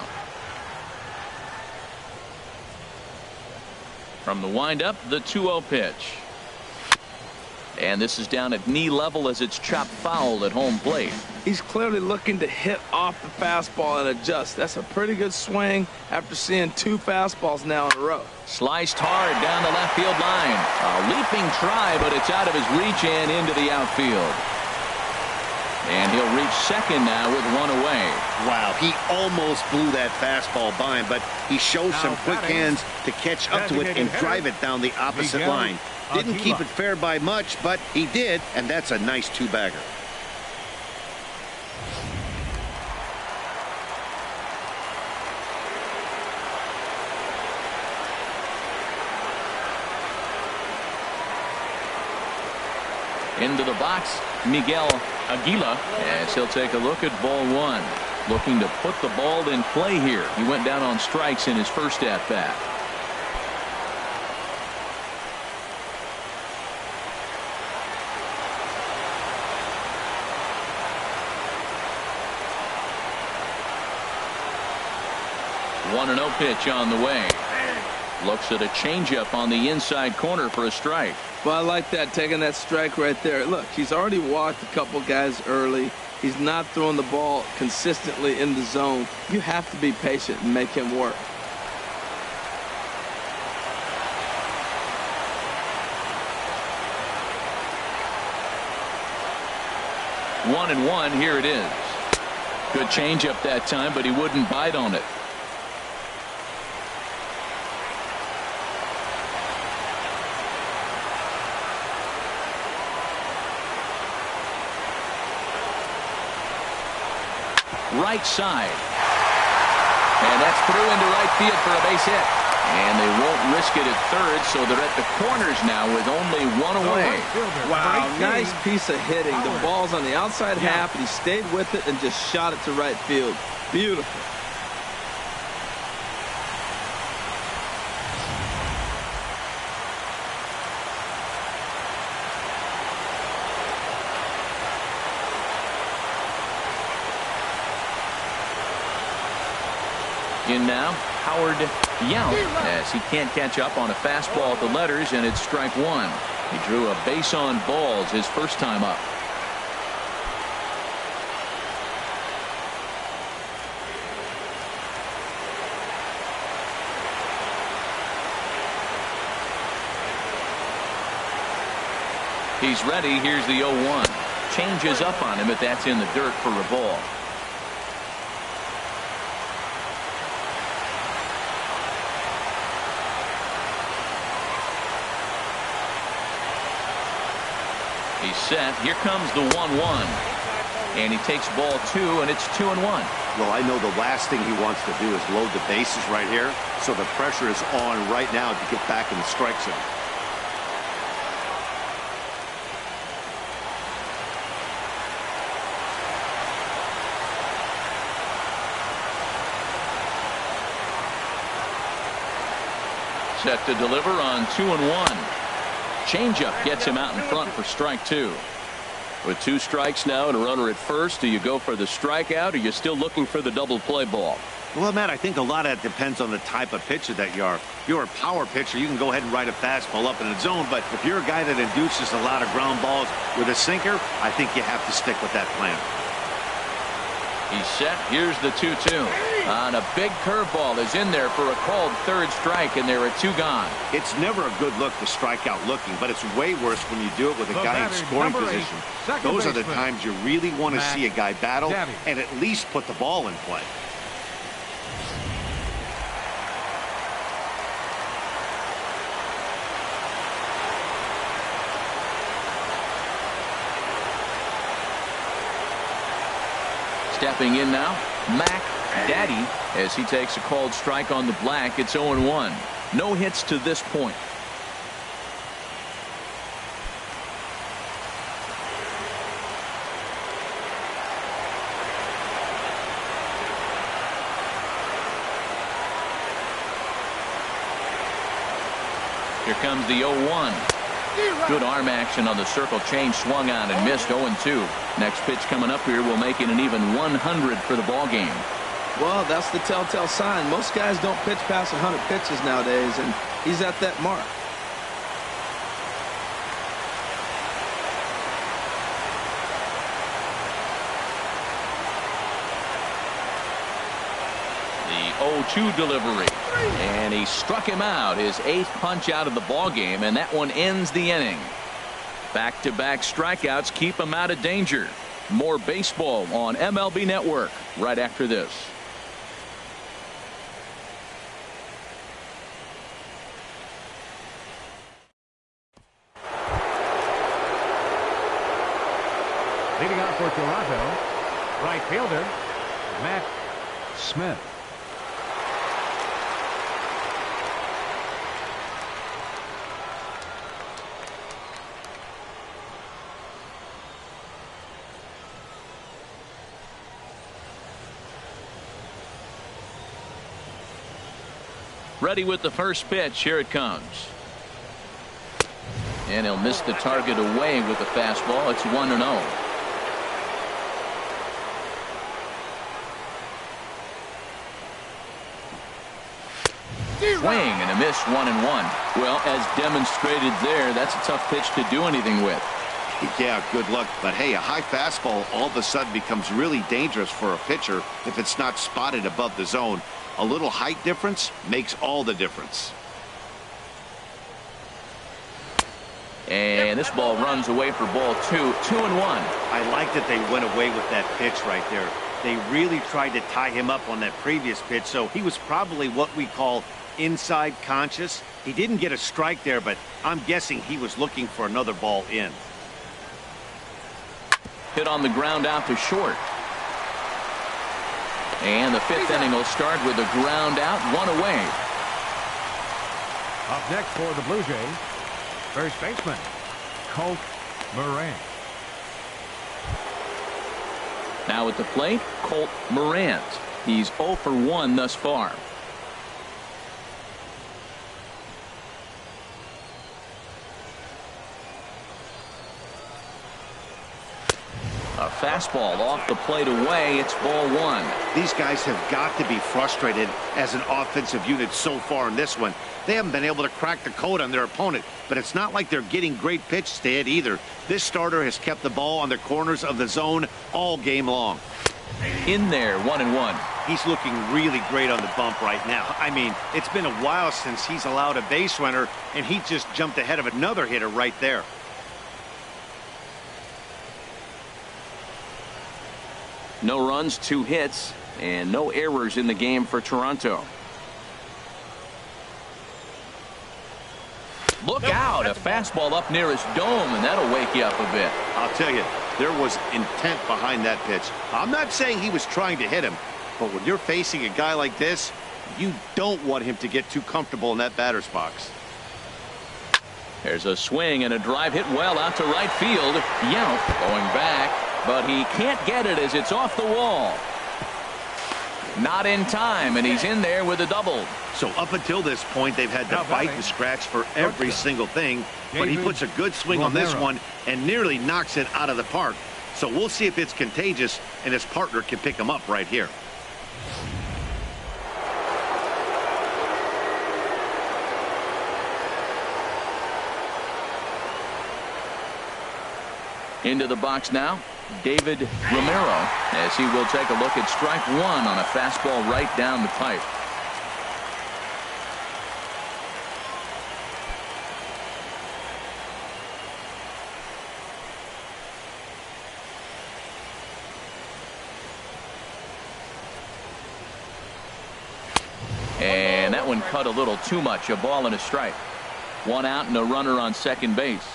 From the windup, the 2-0 pitch. And this is down at knee level as it's chopped foul at home plate. He's clearly looking to hit off the fastball and adjust. That's a pretty good swing after seeing 2 fastballs now in a row. Sliced hard down the left field line. A leaping try, but it's out of his reach and into the outfield. And he'll reach second now with one away. Wow, he almost blew that fastball by him, but he shows some quick hands to catch up to it and drive it down the opposite line. Didn't keep it fair by much, but he did, and that's a nice 2-bagger. Into the box, Miguel Aguila, as he'll take a look at ball 1. Looking to put the ball in play here. He went down on strikes in his first at-bat. One 1-0 pitch on the way. Looks at a changeup on the inside corner for a strike. Well, I like that, taking that strike right there. Look, he's already walked a couple guys early. He's not throwing the ball consistently in the zone. You have to be patient and make him work. One and one, here it is. Good changeup that time, but he wouldn't bite on it. Right side. And that's through into right field for a base hit. And they won't risk it at third, so they're at the corners now with only one away. Wow, nice piece of hitting. The ball's on the outside half, and he stayed with it and just shot it to right field. Beautiful. In now, Howard Yount, as he can't catch up on a fastball at the letters, and it's strike 1. He drew a base on balls his first time up. He's ready. Here's the 0-1. Changes up on him, but that's in the dirt for a ball. He's set. Here comes the 1-1. And he takes ball 2, and it's 2-1. Well, I know the last thing he wants to do is load the bases right here. So the pressure is on right now to get back in the strike zone. Set to deliver on 2-1. Changeup gets him out in front for strike 2. With 2 strikes now and a runner at first, do you go for the strikeout, or are you still looking for the double play ball? Well, Matt, I think a lot of that depends on the type of pitcher that you are. If you're a power pitcher, you can go ahead and ride a fastball up in the zone. But if you're a guy that induces a lot of ground balls with a sinker, I think you have to stick with that plan. He's set. Here's the 2-2. On a big curveball is in there for a called third strike, and there are 2 gone. It's never a good look to strike out looking, but it's way worse when you do it with a guy in scoring position. Those are the times you really want to see a guy battle and at least put the ball in play. Stepping in now, Mac Daddy, as he takes a called strike on the black. It's 0-1. No hits to this point. Here comes the 0-1. Good arm action on the circle change, swung on and missed. 0-2. Next pitch coming up here will make it an even 100 for the ball game. Well, that's the telltale sign. Most guys don't pitch past 100 pitches nowadays, and he's at that mark. 0-2 delivery. And he struck him out, his 8th punch out of the ball game, and that one ends the inning. Back-to-back strikeouts keep him out of danger. More baseball on MLB Network right after this. Leading out for Toronto, right fielder, Matt Smith. Ready with the first pitch. Here it comes. And he'll miss the target away with the fastball. It's 1-0. Swing and a miss, 1-1. Well, as demonstrated there, that's a tough pitch to do anything with. Yeah, good luck. But hey, a high fastball all of a sudden becomes really dangerous for a pitcher if it's not spotted above the zone. A little height difference makes all the difference. And this ball runs away for ball 2. 2-1. I like that they went away with that pitch right there. They really tried to tie him up on that previous pitch, so he was probably what we call inside conscious. He didn't get a strike there, but I'm guessing he was looking for another ball in. Hit on the ground out to short. And the 5th inning will start with a ground out, 1 away. Up next for the Blue Jays, first baseman, Colt Morant. Now at the plate, Colt Morant. He's 0 for 1 thus far. A fastball off the plate away. It's ball 1. These guys have got to be frustrated as an offensive unit so far in this one. They haven't been able to crack the code on their opponent, but it's not like they're getting great pitches to hit either. This starter has kept the ball on the corners of the zone all game long. In there, 1-1. He's looking really great on the bump right now. I mean, it's been a while since he's allowed a base runner, and he just jumped ahead of another hitter right there. No runs, 2 hits, and no errors in the game for Toronto. Look out, a fastball up near his dome, and that'll wake you up a bit. I'll tell you, there was intent behind that pitch. I'm not saying he was trying to hit him, but when you're facing a guy like this, you don't want him to get too comfortable in that batter's box. There's a swing and a drive hit well out to right field. Yount going back, but he can't get it as it's off the wall. Not in time, and he's in there with a double. So up until this point, they've had to fight and scratch for every single thing, but he puts a good swing on this one and nearly knocks it out of the park. So we'll see if it's contagious and his partner can pick him up right here. Into the box now, David Romero, as he will take a look at strike 1 on a fastball right down the pipe. And that one cut a little too much, a ball and a strike. 1 out and a runner on second base.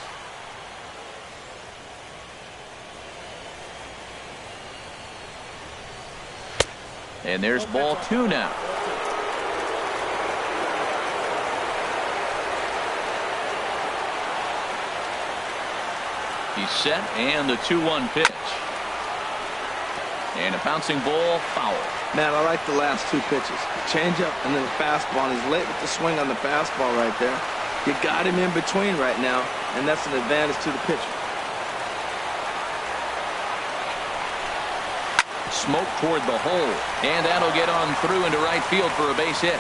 And there's ball 2 now. He's set, and the 2-1 pitch. And a bouncing ball, foul. Man, I like the last 2 pitches. Changeup and then the fastball. And he's late with the swing on the fastball right there. You got him in between right now, and that's an advantage to the pitcher. smoke toward the hole. And that'll get on through into right field for a base hit.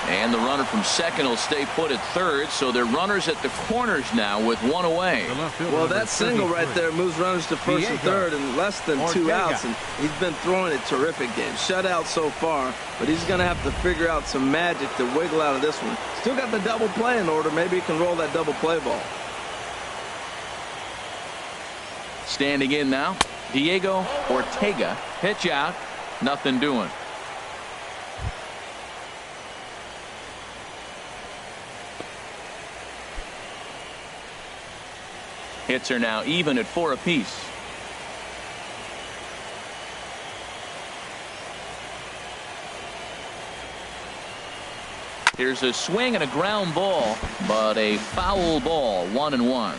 And the runner from second will stay put at third, so they're runners at the corners now with one away. Well, that single right there moves runners to first and third in less than 2 outs, and he's been throwing a terrific game. Shutout so far, but he's going to have to figure out some magic to wiggle out of this one. Still got the double play in order. Maybe he can roll that double play ball. Standing in now, Diego Ortega. Pitch out, nothing doing. Hits are now even at 4 apiece. Here's a swing and a ground ball, but a foul ball, 1-1.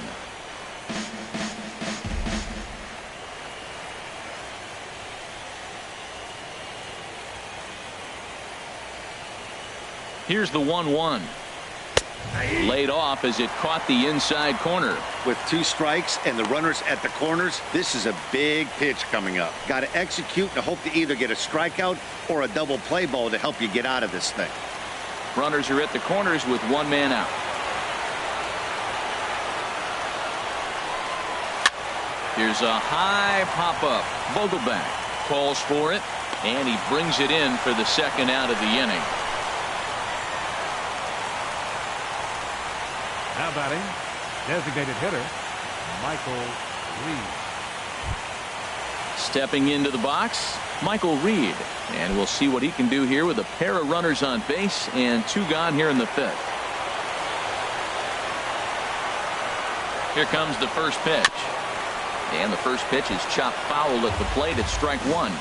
Here's the 1-1. Laid off as it caught the inside corner. With 2 strikes and the runners at the corners, this is a big pitch coming up. Got to execute and hope to either get a strikeout or a double play ball to help you get out of this thing. Runners are at the corners with 1 man out. Here's a high pop-up. Vogelback calls for it, and he brings it in for the second out of the inning. Now batting, designated hitter, Michael Reed. Stepping into the box, Michael Reed. And we'll see what he can do here with a pair of runners on base and 2 gone here in the 5th. Here comes the first pitch. And the first pitch is chopped foul at the plate at strike 1.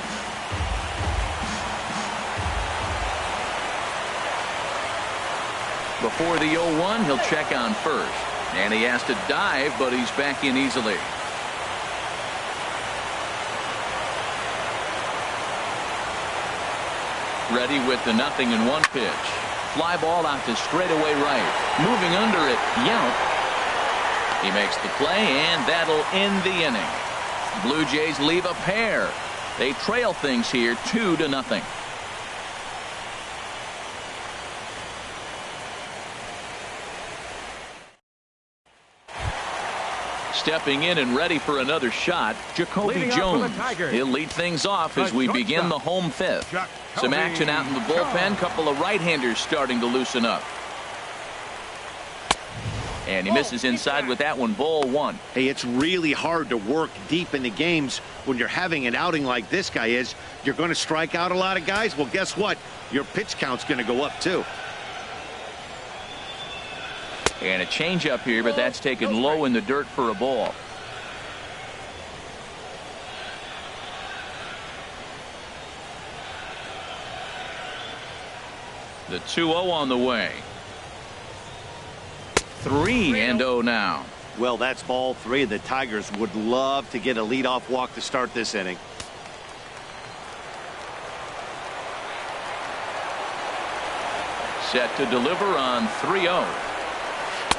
Before the 0-1, he'll check on first. And he has to dive, but he's back in easily. Ready with the 0-1 pitch. Fly ball out to straightaway right. Moving under it, Yount. He makes the play, and that'll end the inning. Blue Jays leave a pair. They trail things here 2-0. Stepping in and ready for another shot, Jacoby Jones. He'll lead things off as we begin the home 5th. Some action out in the bullpen. Couple of right-handers starting to loosen up. And he misses inside with that one. Ball 1. Hey, it's really hard to work deep into games when you're having an outing like this guy is. You're going to strike out a lot of guys. Well, guess what? Your pitch count's going to go up too. And a changeup here, but that's taken low in the dirt for a ball. The 2-0 on the way. 3-0 now. Well, that's ball 3. The Tigers would love to get a leadoff walk to start this inning. Set to deliver on 3-0.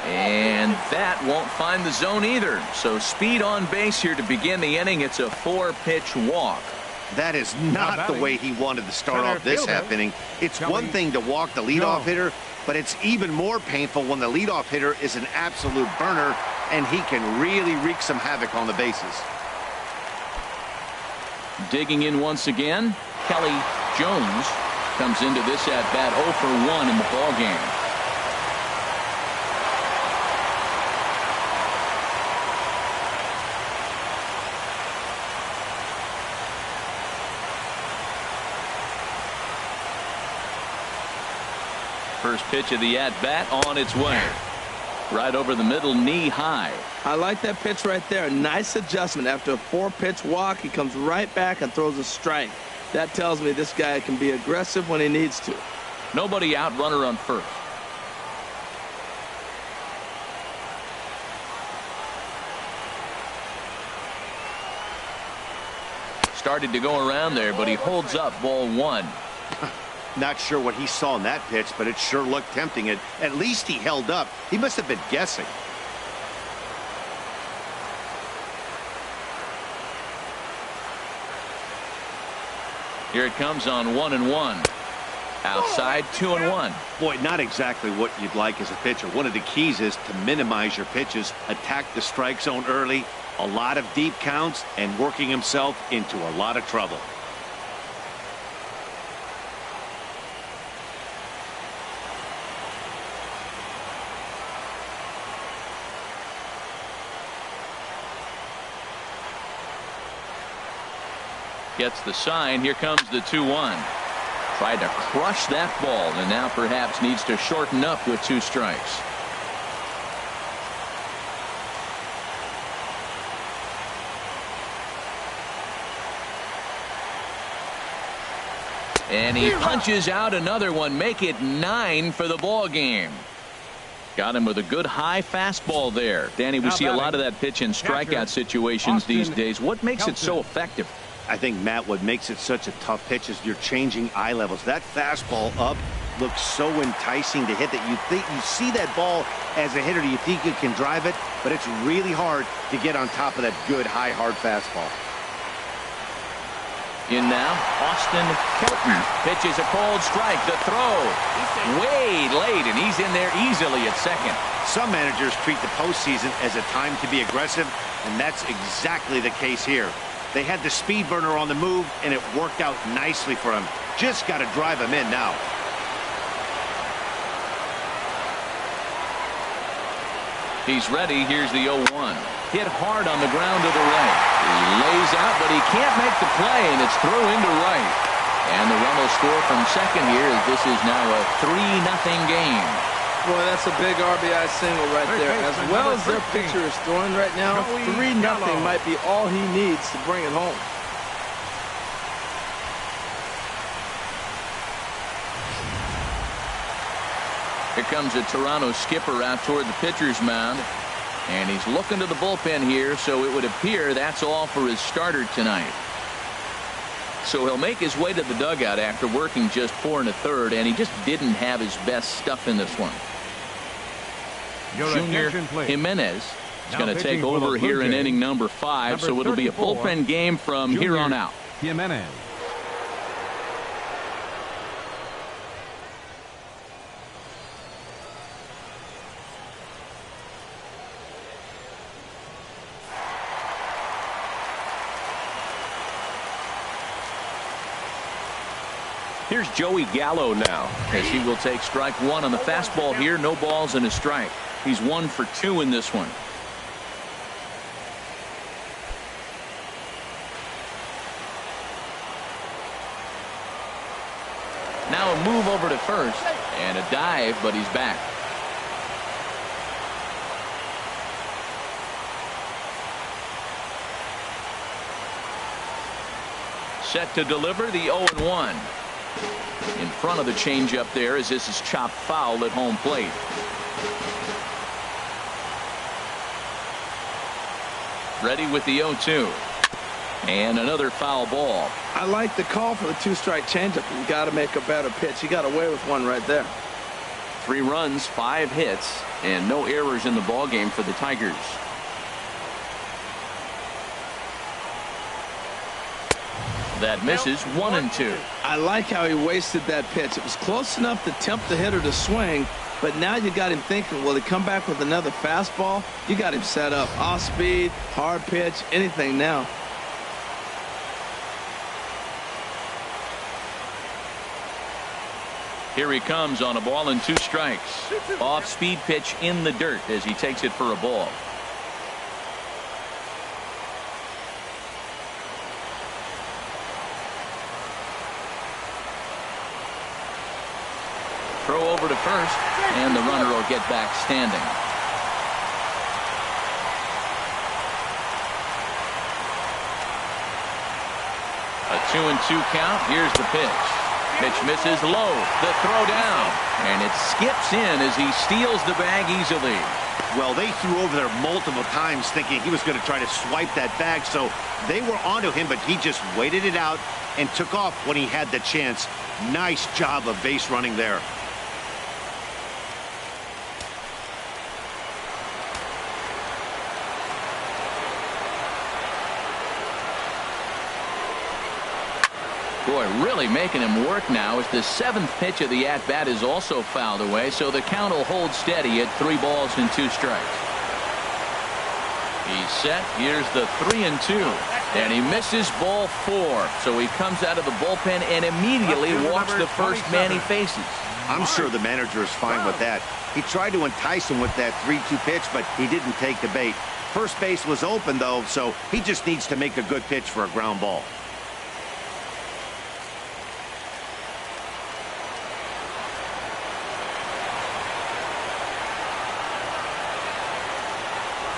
And that won't find the zone either. So speed on base here to begin the inning. It's a 4-pitch walk. That is not the way he wanted to start off this half inning. It's one thing to walk the leadoff hitter, but it's even more painful when the leadoff hitter is an absolute burner and he can really wreak some havoc on the bases. Digging in once again, Kelly Jones comes into this at bat 0 for 1 in the ball game. First pitch of the at-bat on its way. Right over the middle, knee high. I like that pitch right there. Nice adjustment. After a 4-pitch walk, he comes right back and throws a strike. That tells me this guy can be aggressive when he needs to. Nobody out, runner on first. Started to go around there, but he holds up. Ball 1. Not sure what he saw in that pitch, but it sure looked tempting. At least he held up. He must have been guessing. Here it comes on 1-1. Outside 2-1. Boy, not exactly what you'd like as a pitcher. One of the keys is to minimize your pitches, attack the strike zone early, a lot of deep counts, and working himself into a lot of trouble. Gets the sign. Here comes the 2-1. Tried to crush that ball, and now perhaps needs to shorten up with 2 strikes. And he punches out another one. Make it 9 for the ball game. Got him with a good high fastball there. Danny, we see a lot of that pitch in strikeout situations these days. What makes it so effective? I think, Matt, what makes it such a tough pitch is you're changing eye levels. That fastball up looks so enticing to hit that you think you see that ball as a hitter. You think you can drive it, but it's really hard to get on top of that good high hard fastball. In now, Austin Kelton pitches a cold strike. The throw way late, and he's in there easily at second. Some managers treat the postseason as a time to be aggressive, and that's exactly the case here. They had the speed burner on the move, and it worked out nicely for him. Just got to drive him in now. He's ready. Here's the 0-1. Hit hard on the ground to the right. He lays out, but he can't make the play, and it's through into right. And the run will score from second here, as this is now a 3-0 game. Boy, that's a big RBI single right there. As well as their pitcher is throwing right now, 3-0 might be all he needs to bring it home. Here comes a Toronto skipper out toward the pitcher's mound. And he's looking to the bullpen here, so it would appear that's all for his starter tonight. So he'll make his way to the dugout after working just 4 1/3, and he just didn't have his best stuff in this one. Junior Jimenez is going to take over here in inning number 5, so it'll be a bullpen game from here on out. Jimenez. Here's Joey Gallo now, as he will take strike 1 on the fastball here. No balls and a strike. He's 1 for 2 in this one. Now a move over to first and a dive, but he's back. Set to deliver the 0-1. In front of the changeup there, as this is chopped foul at home plate. Ready with the 0-2. And another foul ball. I like the call for the 2-strike changeup. You got to make a better pitch. He got away with one right there. 3 runs, 5 hits, and no errors in the ball game for the Tigers. That misses 1-2. I like how he wasted that pitch. It was close enough to tempt the hitter to swing, but now you got him thinking, will he come back with another fastball? You got him set up. Off speed, hard pitch, anything now. Here he comes on a ball and 2 strikes. Off speed pitch in the dirt as he takes it for a ball. Throw over to first, and the runner will get back standing. A 2-2 count. Here's the pitch. Pitch misses low. The throw down, and it skips in as he steals the bag easily. Well, they threw over there multiple times thinking he was going to try to swipe that bag, so they were onto him, but he just waited it out and took off when he had the chance. Nice job of base running there. Boy, really making him work now as the seventh pitch of the at-bat is also fouled away, so the count will hold steady at 3 balls and 2 strikes. He's set. Here's the 3-2. And he misses ball 4. So he comes out of the bullpen and immediately walks the first man he faces. I'm sure the manager is fine with that. He tried to entice him with that 3-2 pitch, but he didn't take the bait. First base was open, though, so he just needs to make a good pitch for a ground ball.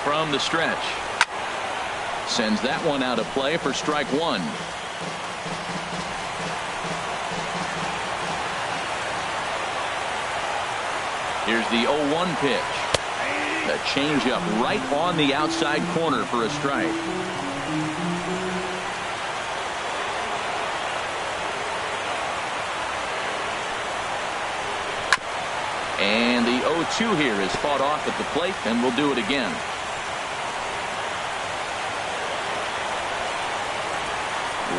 From the stretch. Sends that one out of play for strike 1. Here's the 0-1 pitch. A changeup right on the outside corner for a strike. And the 0-2 here is fought off at the plate, and we'll do it again.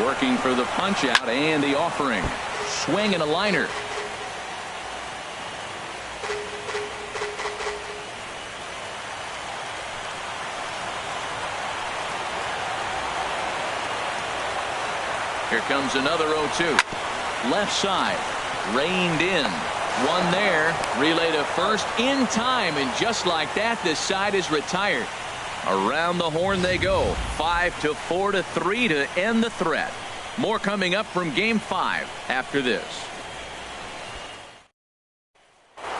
Working for the punch out and the offering. Swing and a liner. Here comes another 0-2. Left side. Reined in. One there. Relay to first in time, and just like that, this side is retired. Around the horn they go. 5-4 to 3 to end the threat. More coming up from Game 5 after this.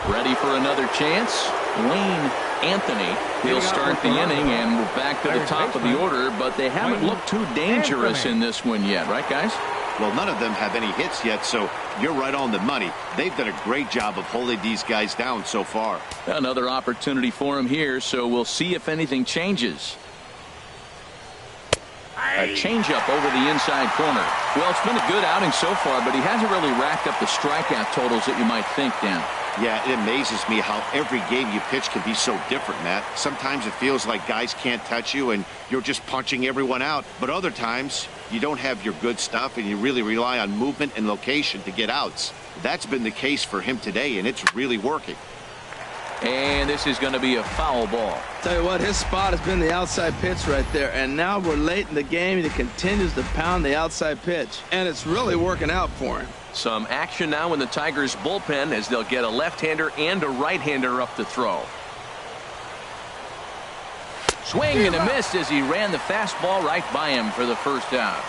Ready for another chance? Wayne Anthony. He'll start the inning, and we're back to the top of the order, but they haven't looked too dangerous in this one yet, right, guys? Well, none of them have any hits yet, so you're right on the money. They've done a great job of holding these guys down so far. Another opportunity for him here, so we'll see if anything changes. A changeup over the inside corner. Well, it's been a good outing so far, but he hasn't really racked up the strikeout totals that you might think, Dan. Yeah, it amazes me how every game you pitch can be so different, Matt. Sometimes it feels like guys can't touch you and you're just punching everyone out. But other times, you don't have your good stuff and you really rely on movement and location to get outs. That's been the case for him today, and it's really working. And this is going to be a foul ball. Tell you what, his spot has been the outside pitch right there. And now we're late in the game, and he continues to pound the outside pitch. And it's really working out for him. Some action now in the Tigers bullpen as they'll get a left-hander and a right-hander up to throw. Swing and a miss as he ran the fastball right by him for the first out.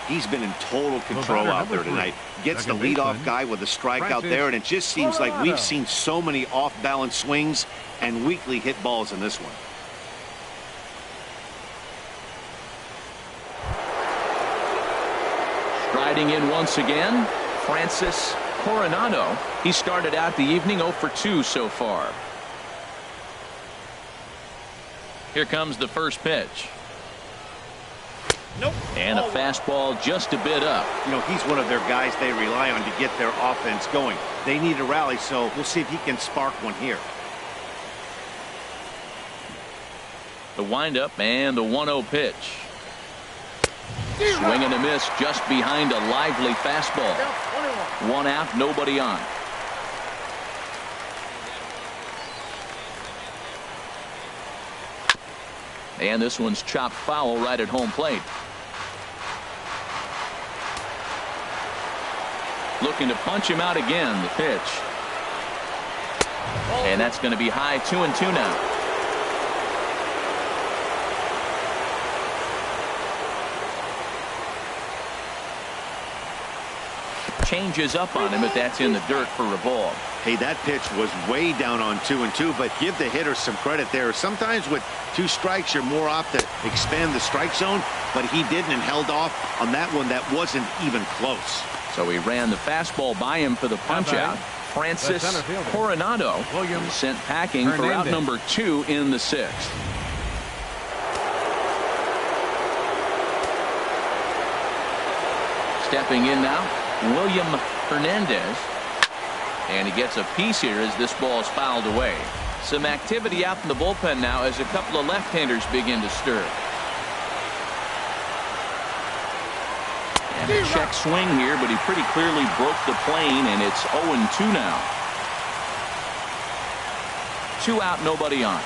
He's been in total control out there tonight. Gets the leadoff guy with a strike out there, and it just seems like we've seen so many off-balance swings and weakly hit balls in this one. Striding in once again, Francis Coronado. He started out the evening 0 for 2 so far. Here comes the first pitch. Nope. And a fastball just a bit up. You know, he's one of their guys they rely on to get their offense going. They need a rally, so we'll see if he can spark one here. The windup and the 1-0 pitch. Swing and a miss just behind a lively fastball. 1 out, nobody on. And this one's chopped foul right at home plate. Looking to punch him out again, the pitch. And that's going to be high, 2-2 now. Changes up on him, but that's in the dirt for a ball. Hey, that pitch was way down on 2-2, but give the hitter some credit there. Sometimes with 2 strikes, you're more apt to expand the strike zone, but he didn't and held off on that one that wasn't even close. So he ran the fastball by him for the punch out. Francis Coronado sent packing for out number 2 in the 6th. Stepping in now, William Hernandez. And he gets a piece here as this ball is fouled away. Some activity out in the bullpen now as a couple of left-handers begin to stir. Check swing here, but he pretty clearly broke the plane, and it's 0-2 now. 2 out, nobody on.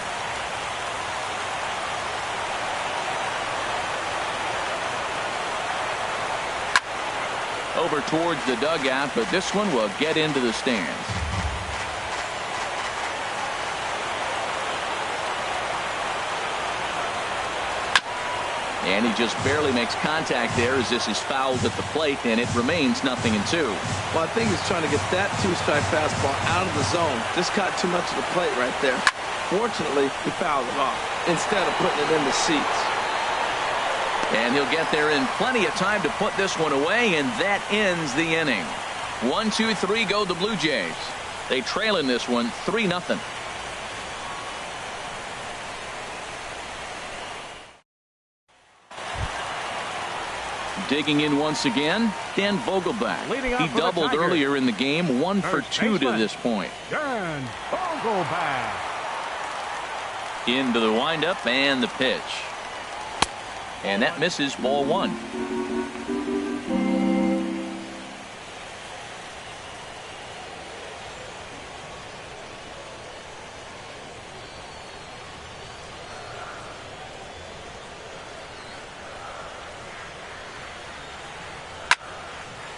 Over towards the dugout, but this one will get into the stands. And he just barely makes contact there as this is fouled at the plate, and it remains 0-2. Well, I think he's trying to get that 2-strike fastball out of the zone. Just caught too much of the plate right there. Fortunately, he fouled it off instead of putting it in the seats. And he'll get there in plenty of time to put this one away, and that ends the inning. 1-2-3 go the Blue Jays. They trail in this one 3-0. Digging in once again, Dan Vogelbach. He doubled earlier in the game, 1 for 2 to this point. Dan Vogelbach. Into the windup and the pitch. And that misses, ball 1.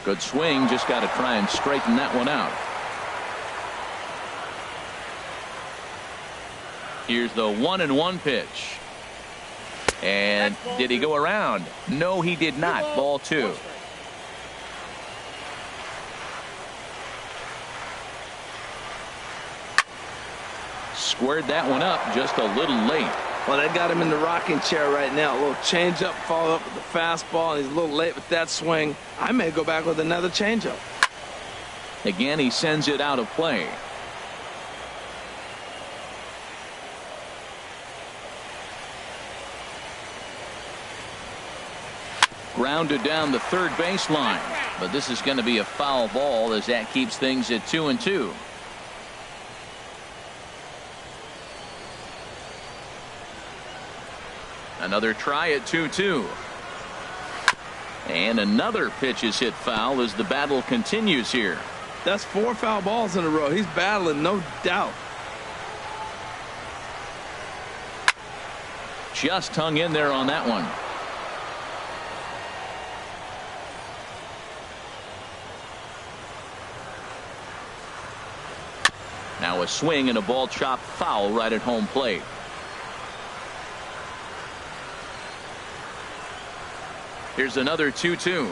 Good swing, just got to try and straighten that one out. Here's the 1-1 pitch. And did he go around? No, he did not. Ball 2. Squared that one up just a little late. Well, they got him in the rocking chair right now. A little changeup, follow up with the fastball, and he's a little late with that swing. I may go back with another changeup. Again, he sends it out of play. Grounded down the third baseline, but this is going to be a foul ball as that keeps things at 2-2. Another try at 2-2. And another pitch is hit foul as the battle continues here. That's 4 foul balls in a row. He's battling, no doubt. Just hung in there on that one. Now a swing and a ball chopped foul right at home plate. Here's another 2-2.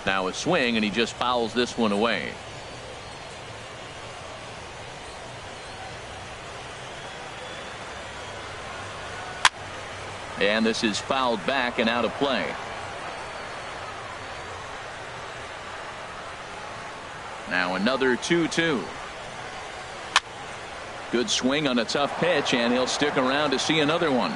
Now a swing, and he just fouls this one away. And this is fouled back and out of play. Now another 2-2. Good swing on a tough pitch, and he'll stick around to see another one.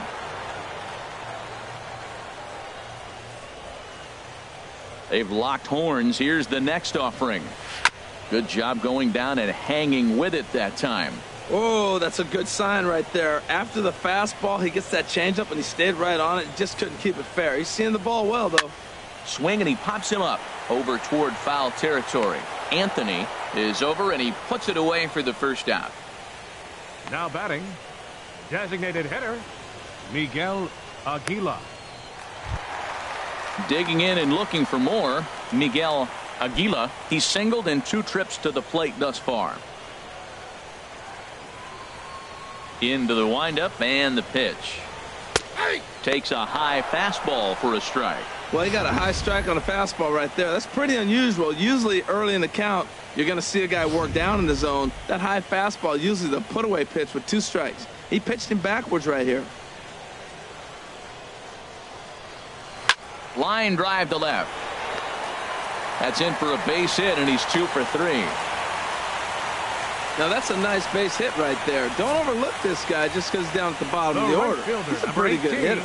They've locked horns. Here's the next offering. Good job going down and hanging with it that time. Oh, that's a good sign right there. After the fastball, he gets that changeup, and he stayed right on it. Just couldn't keep it fair. He's seeing the ball well, though. Swing, and he pops him up over toward foul territory. Anthony is over, and he puts it away for the first out. Now batting, designated hitter, Miguel Aguila. Digging in and looking for more, Miguel Aguila. He's singled in 2 trips to the plate thus far. Into the windup and the pitch. Takes a high fastball for a strike. Well, he got a high strike on a fastball right there. That's pretty unusual. Usually early in the count, you're going to see a guy work down in the zone. That high fastball, usually the put-away pitch with 2 strikes. He pitched him backwards right here. Line drive to left. That's in for a base hit, and he's 2 for 3. Now that's a nice base hit right there. Don't overlook this guy just because he's down at the bottom of the order. He's a pretty good hitter.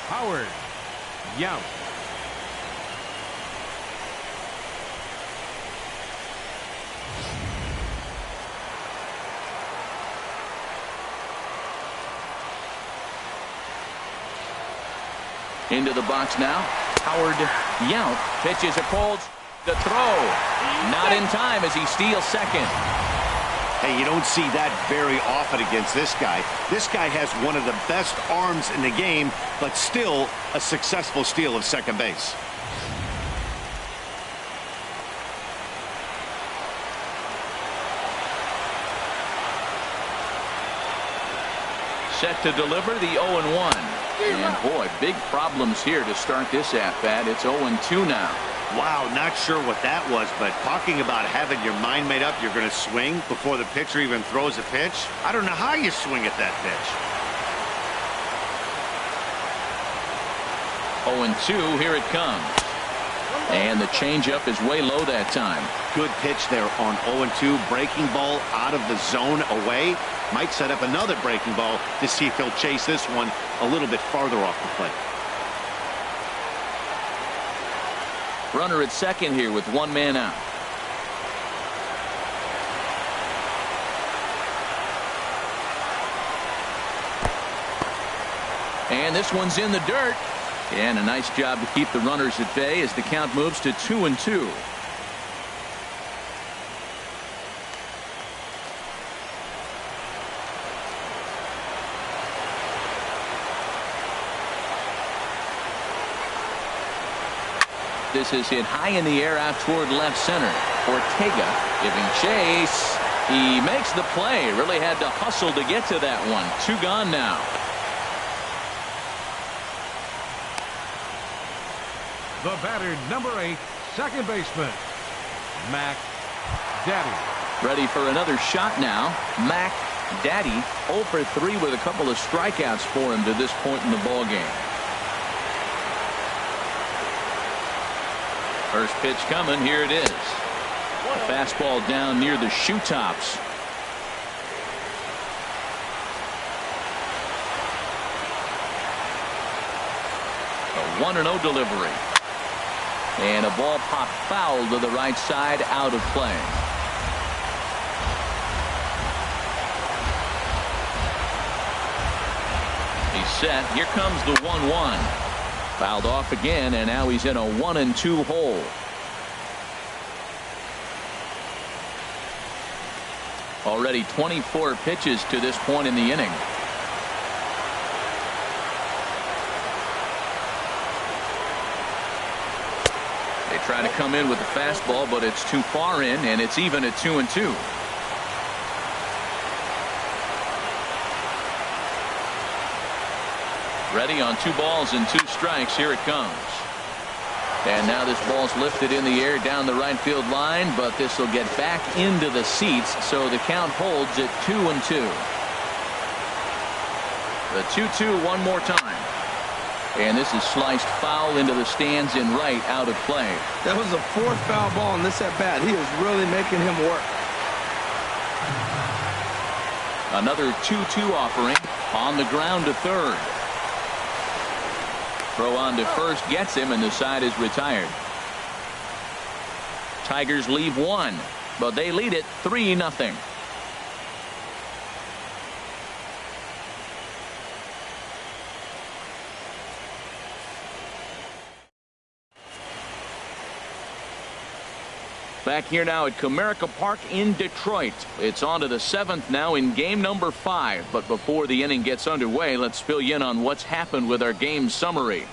Howard Yount. Into the box now. Howard Yount pitches a cold. The throw. Not in time as he steals second. Hey, you don't see that very often against this guy. This guy has one of the best arms in the game, but still a successful steal of second base. Set to deliver the 0-1. And boy, big problems here to start this at-bat. It's 0-2 now. Wow, not sure what that was, but talking about having your mind made up, you're going to swing before the pitcher even throws a pitch. I don't know how you swing at that pitch. 0-2, here it comes. And the changeup is way low that time. Good pitch there on 0-2. Breaking ball out of the zone away. Might set up another breaking ball to see if he'll chase this one a little bit farther off the plate. Runner at second here with one man out. And this one's in the dirt. And a nice job to keep the runners at bay as the count moves to 2-2. This is hit high in the air out toward left center. Ortega giving chase. He makes the play. Really had to hustle to get to that one. Two gone now. The batter, number 8, second baseman, Mac Daddy. Ready for another shot now. Mac Daddy 0 for 3 with a couple of strikeouts for him to this point in the ball game. First pitch coming. Here it is. A fastball down near the shoe tops. A 1-0 delivery. And a ball popped foul to the right side, out of play. He's set. Here comes the 1-1. Fouled off again, and now he's in a 1-2 hole. Already 24 pitches to this point in the inning. They try to come in with the fastball, but it's too far in, and it's even at 2-2. Ready on 2 balls and 2 strikes. Here it comes. And now this ball's lifted in the air down the right field line, but this will get back into the seats, so the count holds at 2-2. The 2-2 one more time. And this is sliced foul into the stands in right, out of play. That was the 4th foul ball in this at bat. He is really making him work. Another 2-2 offering on the ground to third. Throw on to first gets him, and the side is retired. Tigers leave 1, but they lead it 3-0. Back here now at Comerica Park in Detroit. It's on to the 7th now in game number 5. But before the inning gets underway, let's fill you in on what's happened with our game summary.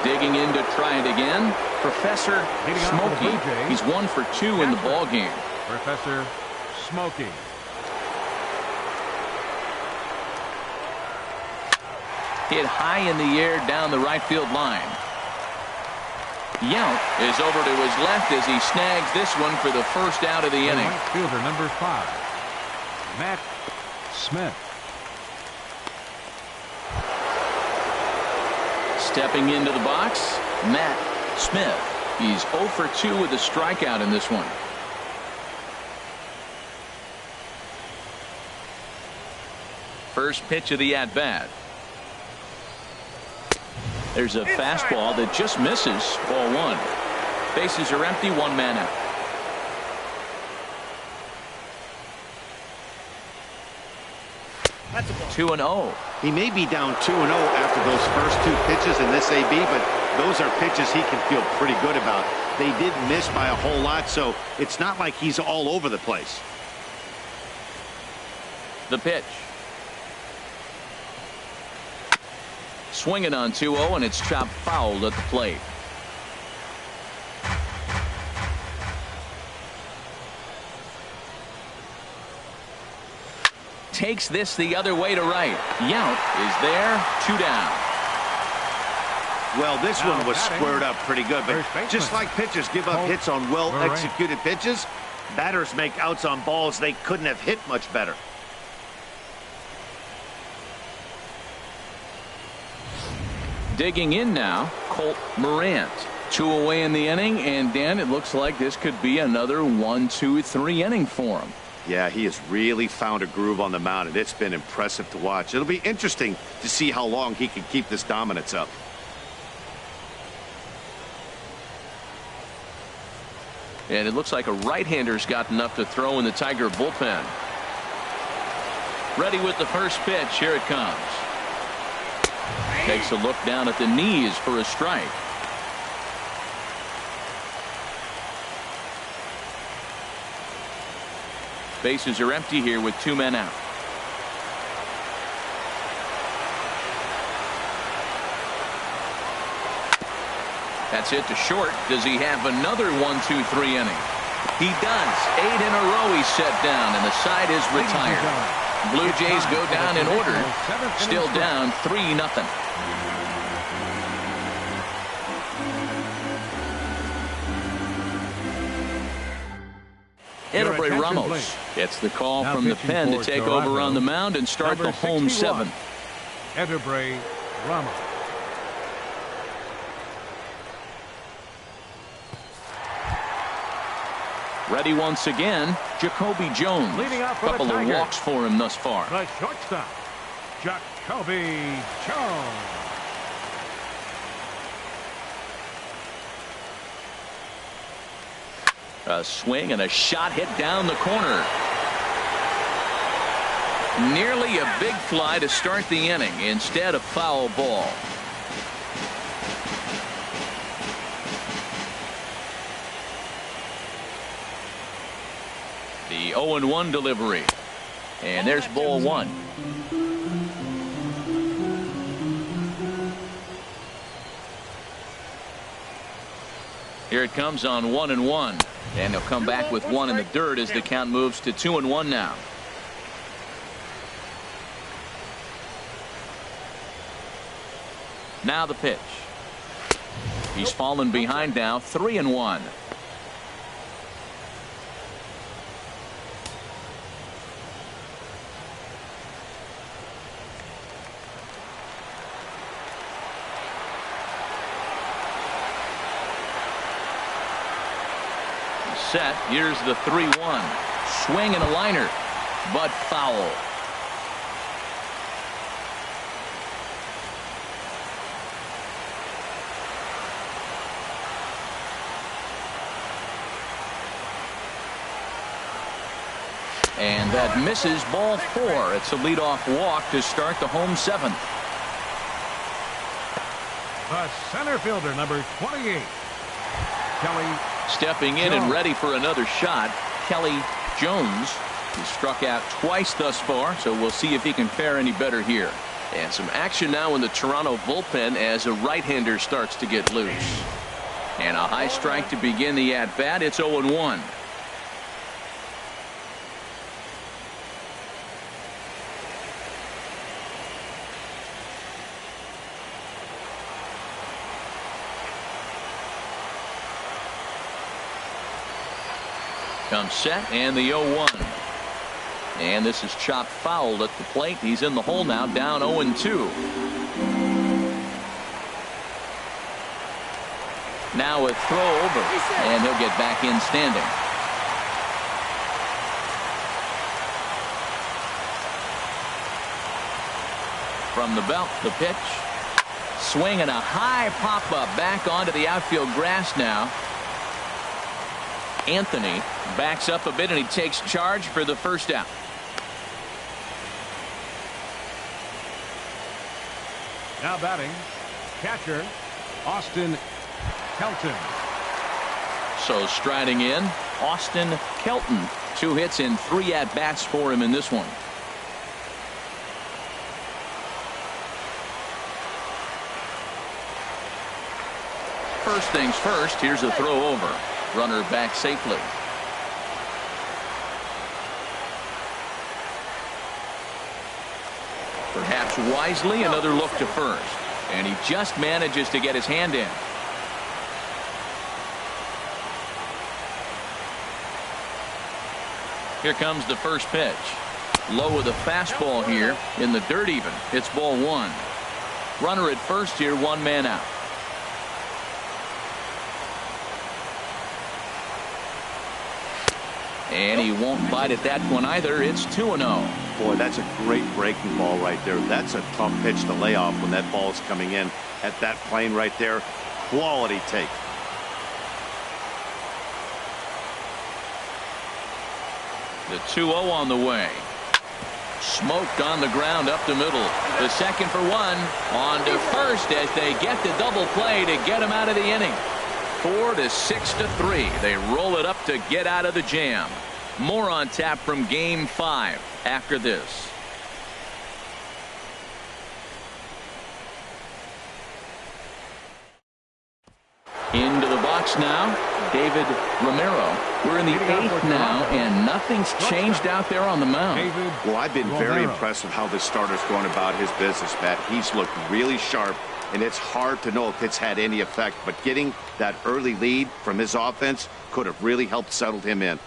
Digging in to try it again, Professor Smokey. He's 1 for 2 in the ball game. Professor Smokey. Hit high in the air down the right field line. Yount is over to his left as he snags this one for the first out of the inning. Right fielder number 5, Matt Smith. Stepping into the box, Matt Smith. He's 0 for 2 with a strikeout in this one. First pitch of the at-bat. There's a fastball that just misses. Ball 1. Bases are empty. 1 man out. 2-0. He may be down 2-0 after those first two pitches in this AB, but those are pitches he can feel pretty good about. They did miss by a whole lot, so it's not like he's all over the place. The pitch. Swinging on 2-0, and it's chopped foul at the plate. Takes this the other way to right. Yount is there. 2 down. Well, this one was squared up pretty good, but just like pitchers give up hits on well-executed pitches, batters make outs on balls they couldn't have hit much better. Digging in now, Colt Morant. 2 away in the inning, and Dan, it looks like this could be another 1-2-3 inning for him. Yeah, he has really found a groove on the mound, and it's been impressive to watch. It'll be interesting to see how long he can keep this dominance up. And it looks like a right-hander's got enough to throw in the Tiger bullpen. Ready with the first pitch. Here it comes. Takes a look down at the knees for a strike. Bases are empty here with 2 men out. That's hit to short. Does he have another 1-2-3 inning? He does. 8 in a row he's set down, and the side is retired. Blue Jays go down in order. Still down 3-0. Edelbray Ramos gets the call from the pen to take over on the mound and start the home 7th. Edelbray Ramos. Ready once again, Jacoby Jones. Leading off for Couple the of Tigers. walks for him thus far. The shortstop, Jacoby Jones. A swing and a shot hit down the corner. Nearly a big fly to start the inning. Instead, a foul ball. The 0-1 delivery. And there's ball 1. Here it comes on 1-1. And he'll come back with 1 in the dirt as the count moves to 2-1 now. Now the pitch. He's fallen behind now, 3-1. Set. Here's the 3-1. Swing and a liner, but foul. And that misses, ball 4. It's a leadoff walk to start the home 7th. The center fielder, number 28, Kelly. Stepping in and ready for another shot, Kelly Jones. He's struck out twice thus far, so we'll see if he can fare any better here. And some action now in the Toronto bullpen as a right-hander starts to get loose. And a high strike to begin the at-bat. It's 0-1. Comes set and the 0-1. And this is chopped foul at the plate. He's in the hole now, down 0-2. Now a throw over, and he'll get back in standing. From the belt, the pitch. Swing and a high pop-up back onto the outfield grass now. Anthony backs up a bit and he takes charge for the first out. Now batting, catcher, Austin Kelton. So striding in, Austin Kelton. 2 hits and 3 at-bats for him in this one. First things first, here's a throw over. Runner back safely. Perhaps wisely, another look to first. And he just manages to get his hand in. Here comes the first pitch. Low with a fastball here in the dirt even. It's ball 1. Runner at first here, 1 man out. And he won't bite at that one either. It's 2-0. Boy, that's a great breaking ball right there. That's a tough pitch to lay off when that ball is coming in at that plane right there. Quality take. The 2-0 on the way. Smoked on the ground up the middle. The second for 1. On to first as they get the double play to get him out of the inning. 4 to 6 to 3. They roll it up to get out of the jam. More on tap from Game 5 after this. Into the box now, David Romero. We're in the 8th now, and nothing's changed out there on the mound. Well, I've been very impressed with how this starter's going about his business, Matt. He's looked really sharp, and it's hard to know if it's had any effect, but getting that early lead from his offense could have really helped settle him in.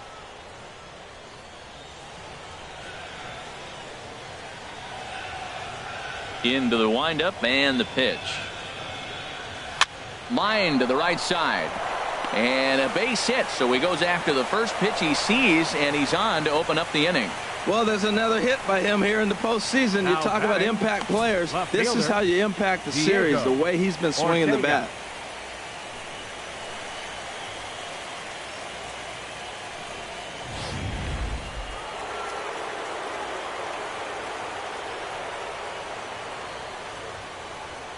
Into the windup and the pitch. Line to the right side. And a base hit, so he goes after the first pitch he sees, and he's on to open up the inning. Well, there's another hit by him here in the postseason. You talk about impact players. This is how you impact the series, the way he's been swinging the bat.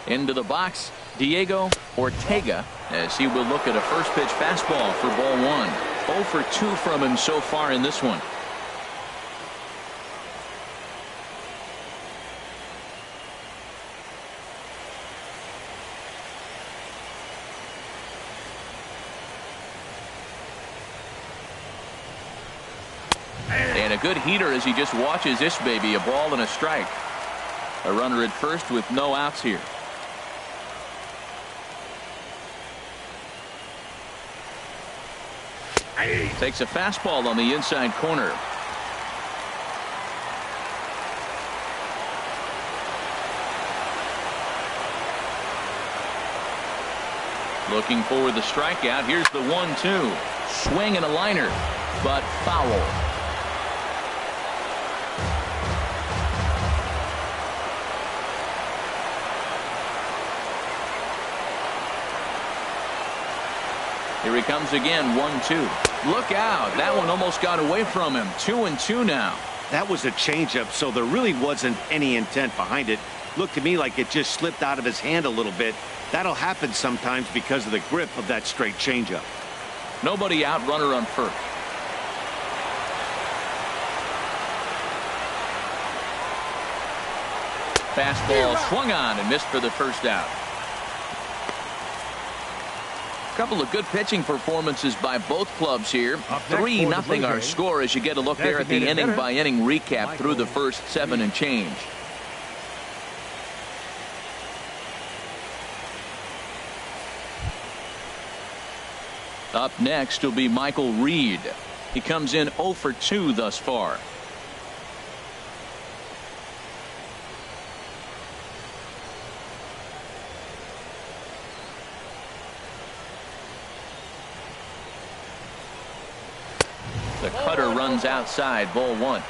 Into the box, Diego Ortega, as he will look at a first pitch fastball for ball 1. 0 for 2 from him so far in this one. And a good heater as he just watches this baby, a ball and a strike. A runner at first with no outs here. Takes a fastball on the inside corner. Looking for the strikeout. Here's the 1-2. Swing and a liner, but foul. Here he comes again, 1-2. Look out. That one almost got away from him. 2-2 now. That was a changeup, so there really wasn't any intent behind it. Looked to me like it just slipped out of his hand a little bit. That'll happen sometimes because of the grip of that straight changeup. Nobody out, runner on first. Fastball swung on and missed for the first out. Couple of good pitching performances by both clubs here. 3-0 our score as you get a look there at the inning by inning recap through the first 7 and change. Up next will be Michael Reed. He comes in 0 for 2 thus far. The cutter runs outside, ball 1.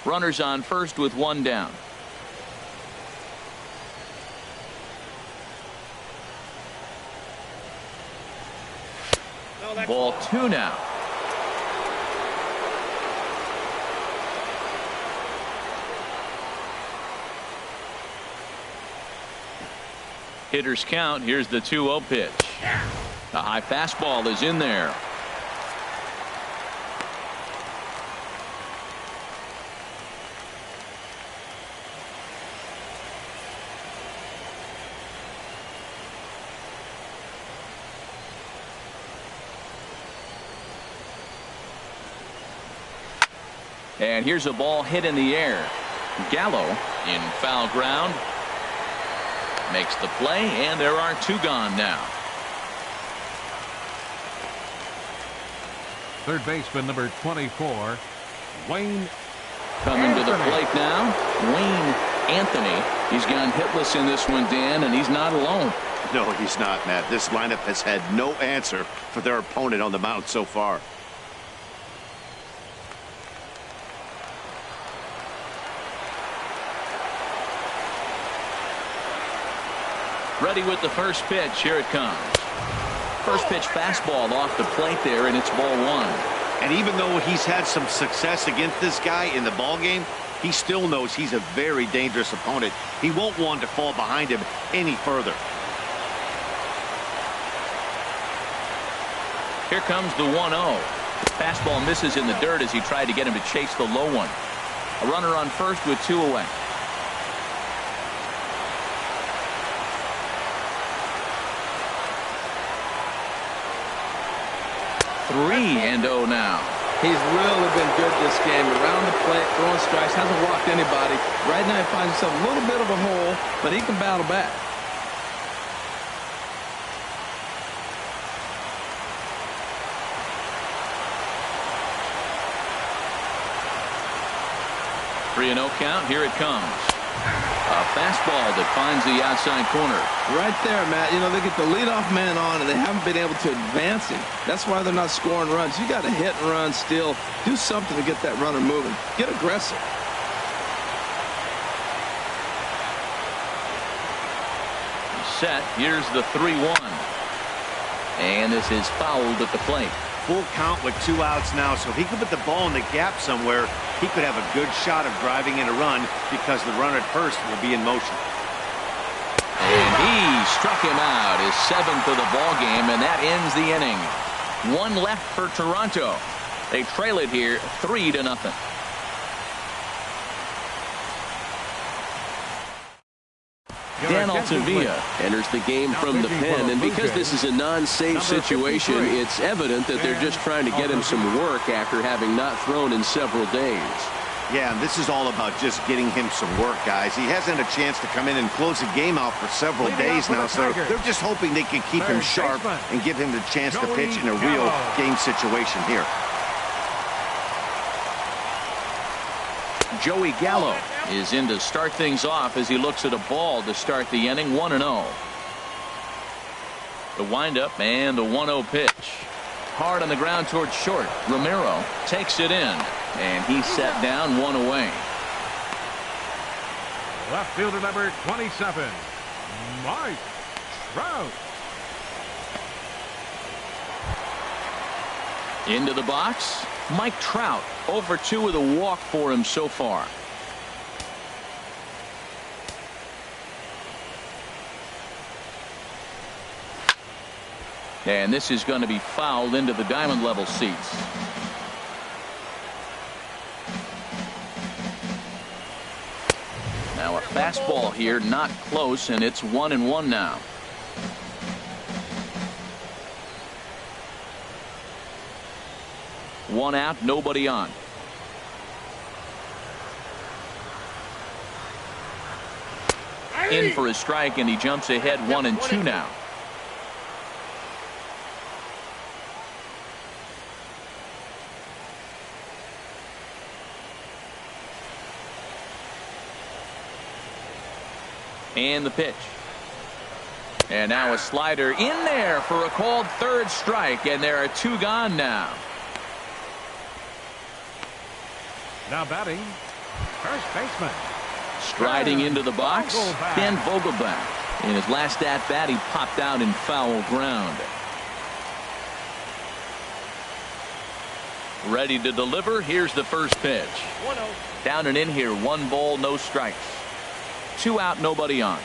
Runners on first with 1 down. Ball 2 now. Hitters count. Here's the 2-0 pitch. A high fastball is in there. And here's a ball hit in the air. Gallo in foul ground. Makes the play, and there are 2 gone now. Third baseman, number 24, Wayne Coming Anthony. to the plate now, Wayne Anthony. He's gone hitless in this one, Dan, and he's not alone. No, he's not, Matt. This lineup has had no answer for their opponent on the mound so far. Ready with the first pitch. Here it comes. First pitch fastball off the plate there, and it's ball 1. And even though he's had some success against this guy in the ball game, he still knows he's a very dangerous opponent. He won't want to fall behind him any further. Here comes the 1-0. Fastball misses in the dirt as he tried to get him to chase the low one. A runner on first with 2 away. 3-0 now. He's really been good this game. Around the plate, throwing strikes, hasn't walked anybody. Right now he finds himself a little bit of a hole, but he can battle back. Three and 0 count. Here it comes. A fastball that finds the outside corner. Right there, Matt. You know, they get the leadoff man on, and they haven't been able to advance him. That's why they're not scoring runs. You got to hit and run, steal, do something to get that runner moving. Get aggressive. Set. Here's the 3-1. And this is fouled at the plate. Full count with 2 outs now, so if he could put the ball in the gap somewhere, he could have a good shot of driving in a run because the runner at first will be in motion. And he struck him out, his 7th of the ball game, and that ends the inning. 1 left for Toronto. They trail it here 3-0. Dan Altavia enters the game from the pen, and because this is a non-save situation, it's evident that they're just trying to get him some work after having not thrown in several days. Yeah, and this is all about just getting him some work, guys. He hasn't had a chance to come in and close the game out for several days now, so they're just hoping they can keep him sharp and give him the chance to pitch in a real game situation here. Joey Gallo is in to start things off as he looks at a ball to start the inning. 1-0. The windup and the 1-0 pitch. Hard on the ground towards short. Romero takes it in, and he's set down 1 away. Left fielder number 27, Mike Trout. Into the box, Mike Trout. 0 for 2 with a walk for him so far. And this is going to be fouled into the diamond level seats. Now a fastball here, not close, and it's 1-1 now. One out, nobody on. In for a strike, and he jumps ahead 1-2 now. And the pitch. And now a slider in there for a called 3rd strike, and there are 2 gone now. Now batting, first baseman. Striding into the box, Ben Vogelbach. In his last at-bat, he popped out in foul ground. Ready to deliver. Here's the first pitch. 1-0. Down and in here. 1 ball, no strikes. 2 out, nobody on.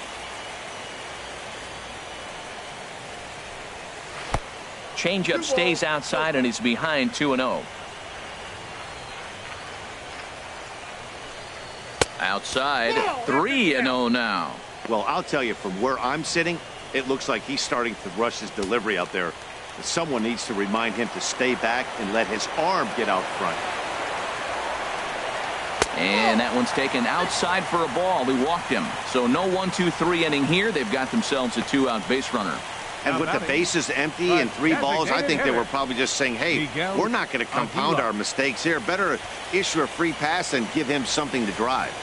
Changeup stays outside, and he's behind 2-0. Outside, 3-0 now. Well, I'll tell you, from where I'm sitting, it looks like he's starting to rush his delivery out there. Someone needs to remind him to stay back and let his arm get out front. And that one's taken outside for a ball. He walked him. So no 1-2-3 inning here. They've got themselves a 2-out base runner. And with the bases empty and 3 balls, I think they were probably just saying, hey, we're not going to compound our mistakes here. Better issue a free pass and give him something to drive.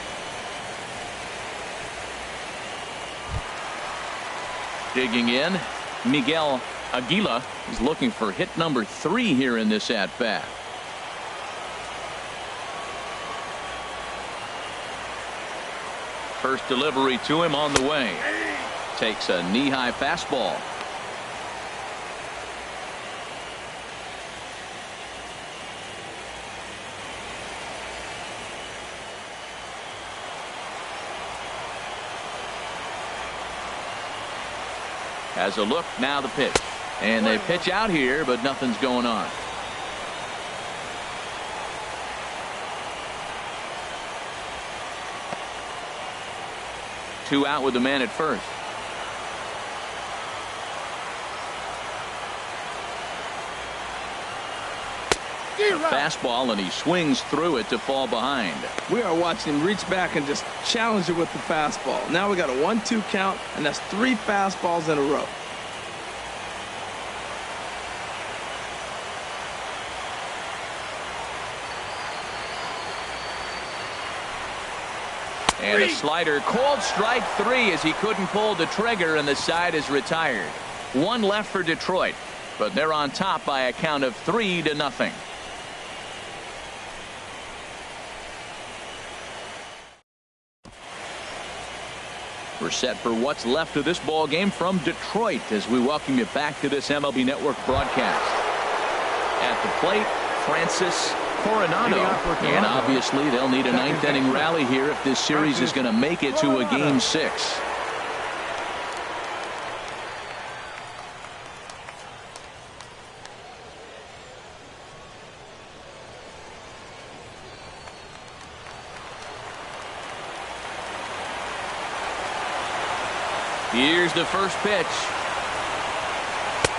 Digging in, Miguel Aguila is looking for hit number 3 here in this at-bat. First delivery to him on the way. Takes a knee-high fastball. Has a look, now the pitch. And they pitch out here, but nothing's going on. Two out with the man at first. A fastball, and he swings through it to fall behind. We are watching him reach back and just challenge it with the fastball. Now we got a 1-2 count, and that's 3 fastballs in a row. And a slider, called strike 3 as he couldn't pull the trigger, and the side is retired. 1 left for Detroit, but they're on top by a count of 3-0. We're set for what's left of this ball game from Detroit as we welcome you back to this MLB Network broadcast. At the plate, Francis Coronado, and obviously they'll need a 9th inning rally here if this series is going to make it to a Game 6. Here's the first pitch.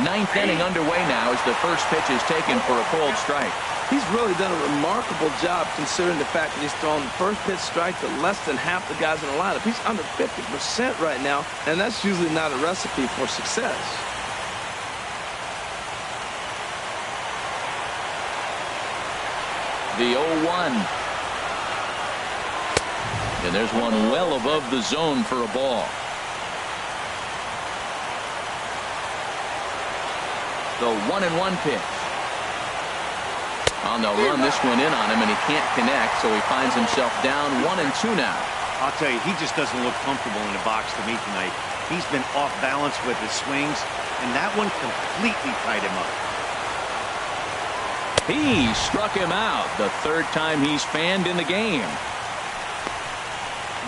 9th inning underway now as the first pitch is taken for a called strike. He's really done a remarkable job considering the fact that he's thrown the first pitch strike to less than half the guys in the lineup. He's under 50% right now, and that's usually not a recipe for success. The 0-1. And there's one well above the zone for a ball. The 1-1 pitch. On the run, this one in on him, and he can't connect, so he finds himself down 1-2 now. I'll tell you, he just doesn't look comfortable in the box to me tonight. He's been off balance with his swings, and that one completely tied him up. He struck him out, the 3rd time he's fanned in the game.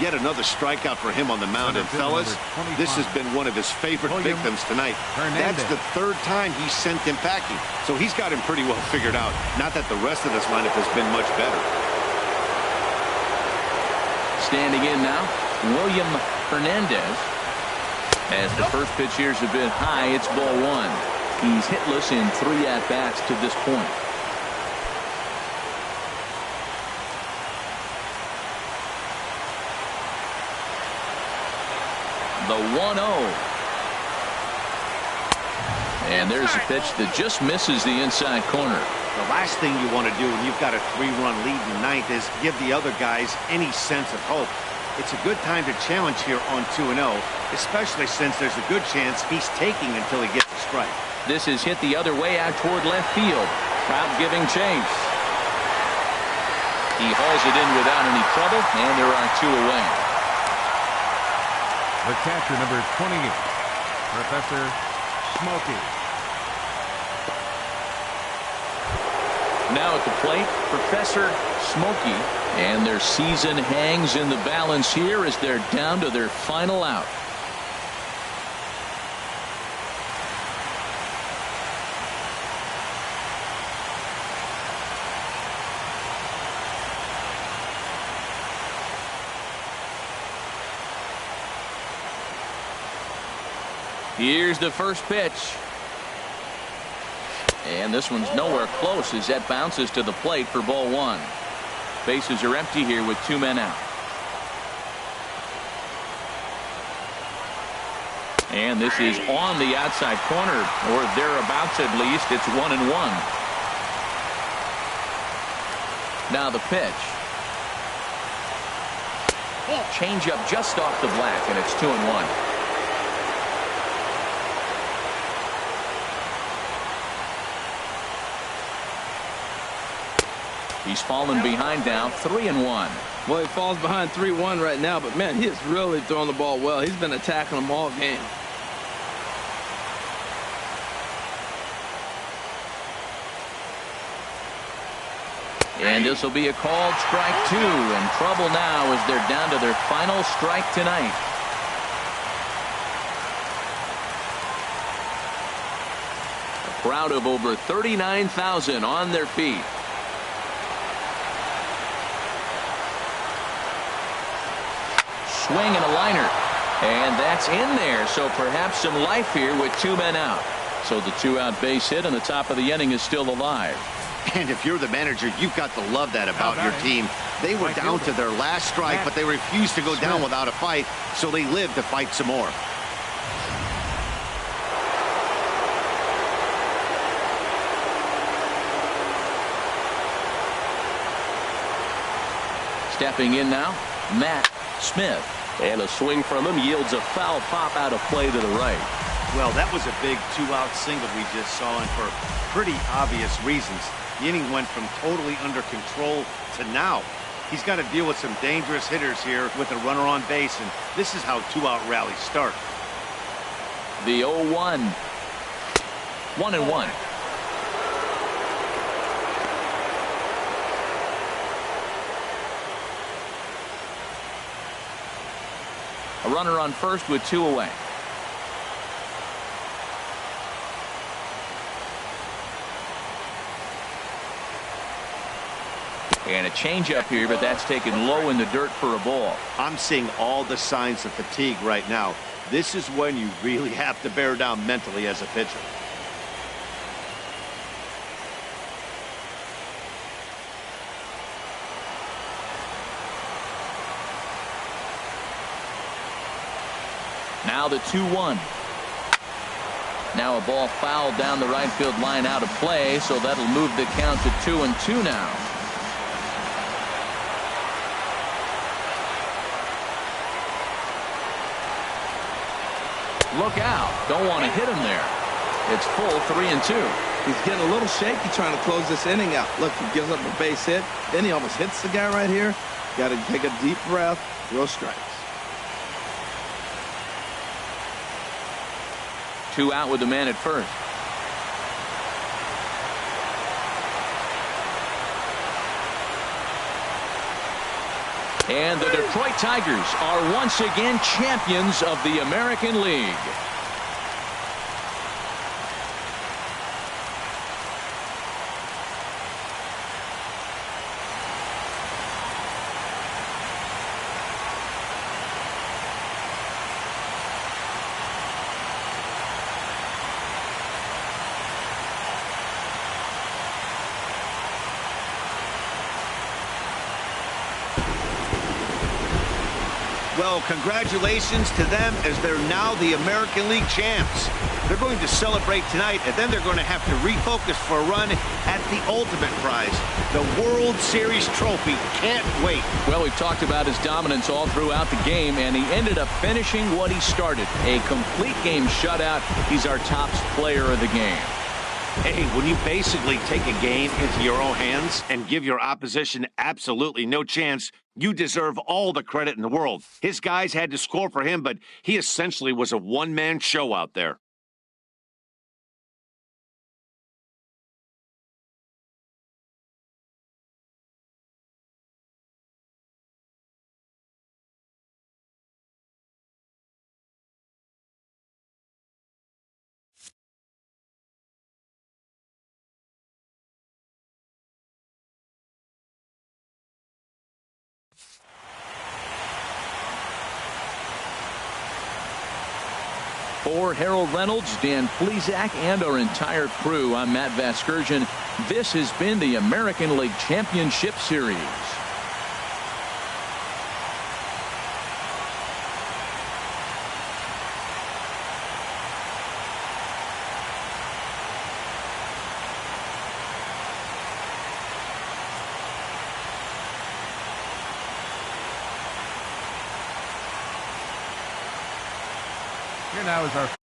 Yet another strikeout for him on the mound. And fellas, this has been one of his favorite victims tonight. That's the 3rd time he sent him packing. So he's got him pretty well figured out. Not that the rest of this lineup has been much better. Standing in now, William Hernandez. As the first pitch here is a bit high, it's ball 1. He's hitless in 3 at-bats to this point. The 1-0. And there's a pitch that just misses the inside corner. The last thing you want to do when you've got a 3-run lead in the 9th is give the other guys any sense of hope. It's a good time to challenge here on 2-0, especially since there's a good chance he's taking until he gets a strike. This is hit the other way out toward left field. Crowd giving chase. He hauls it in without any trouble, and there are 2 away. The catcher, number 28, Professor Smokey. Now at the plate, Professor Smokey, and their season hangs in the balance here as they're down to their final out. Here's the first pitch. And this one's nowhere close as that bounces to the plate for ball one. Bases are empty here with 2 men out. And this is on the outside corner, or thereabouts at least. It's 1-1. Now the pitch. Change up just off the black, and it's 2-1. He's fallen behind now, 3-1. Well, he falls behind 3-1 right now, but man, he is really throwing the ball well. He's been attacking them all game. And this will be a called strike 2. In trouble now as they're down to their final strike tonight. A crowd of over 39,000 on their feet. Swing and a liner. And that's in there. So perhaps some life here with 2 men out. So the 2-out base hit and the top of the inning is still alive. And if you're the manager, you've got to love that about your team. They were down to their last strike, but they refused to go down without a fight, so they lived to fight some more. Stepping in now, Matt Smith. And a swing from him yields a foul pop out of play to the right. Well, that was a big 2-out single we just saw, and for pretty obvious reasons. The inning went from totally under control to now. He's got to deal with some dangerous hitters here with a runner on base, and this is how 2-out rallies start. The 0-1. 1-1. A runner on first with 2 away. And a changeup here, but that's taken low in the dirt for a ball. I'm seeing all the signs of fatigue right now. This is when you really have to bear down mentally as a pitcher. Now the 2-1. Now a ball fouled down the right field line out of play, so that'll move the count to 2-2 now. Look out. Don't want to hit him there. It's full 3-2. He's getting a little shaky trying to close this inning out. Look, he gives up a base hit. Then he almost hits the guy right here. Got to take a deep breath. Throw strikes. 2 out with the man at first. And the Detroit Tigers are once again champions of the American League. Well, congratulations to them as they're now the American League champs. They're going to celebrate tonight, and then they're going to have to refocus for a run at the ultimate prize, the World Series trophy. Can't wait. Well, we've talked about his dominance all throughout the game, and he ended up finishing what he started. A complete game shutout. He's our top player of the game. Hey, when you basically take a game into your own hands and give your opposition absolutely no chance, you deserve all the credit in the world. His guys had to score for him, but he essentially was a one-man show out there. For Harold Reynolds, Dan Plesac, and our entire crew, I'm Matt Vasgersian. This has been the American League Championship Series. Here now is our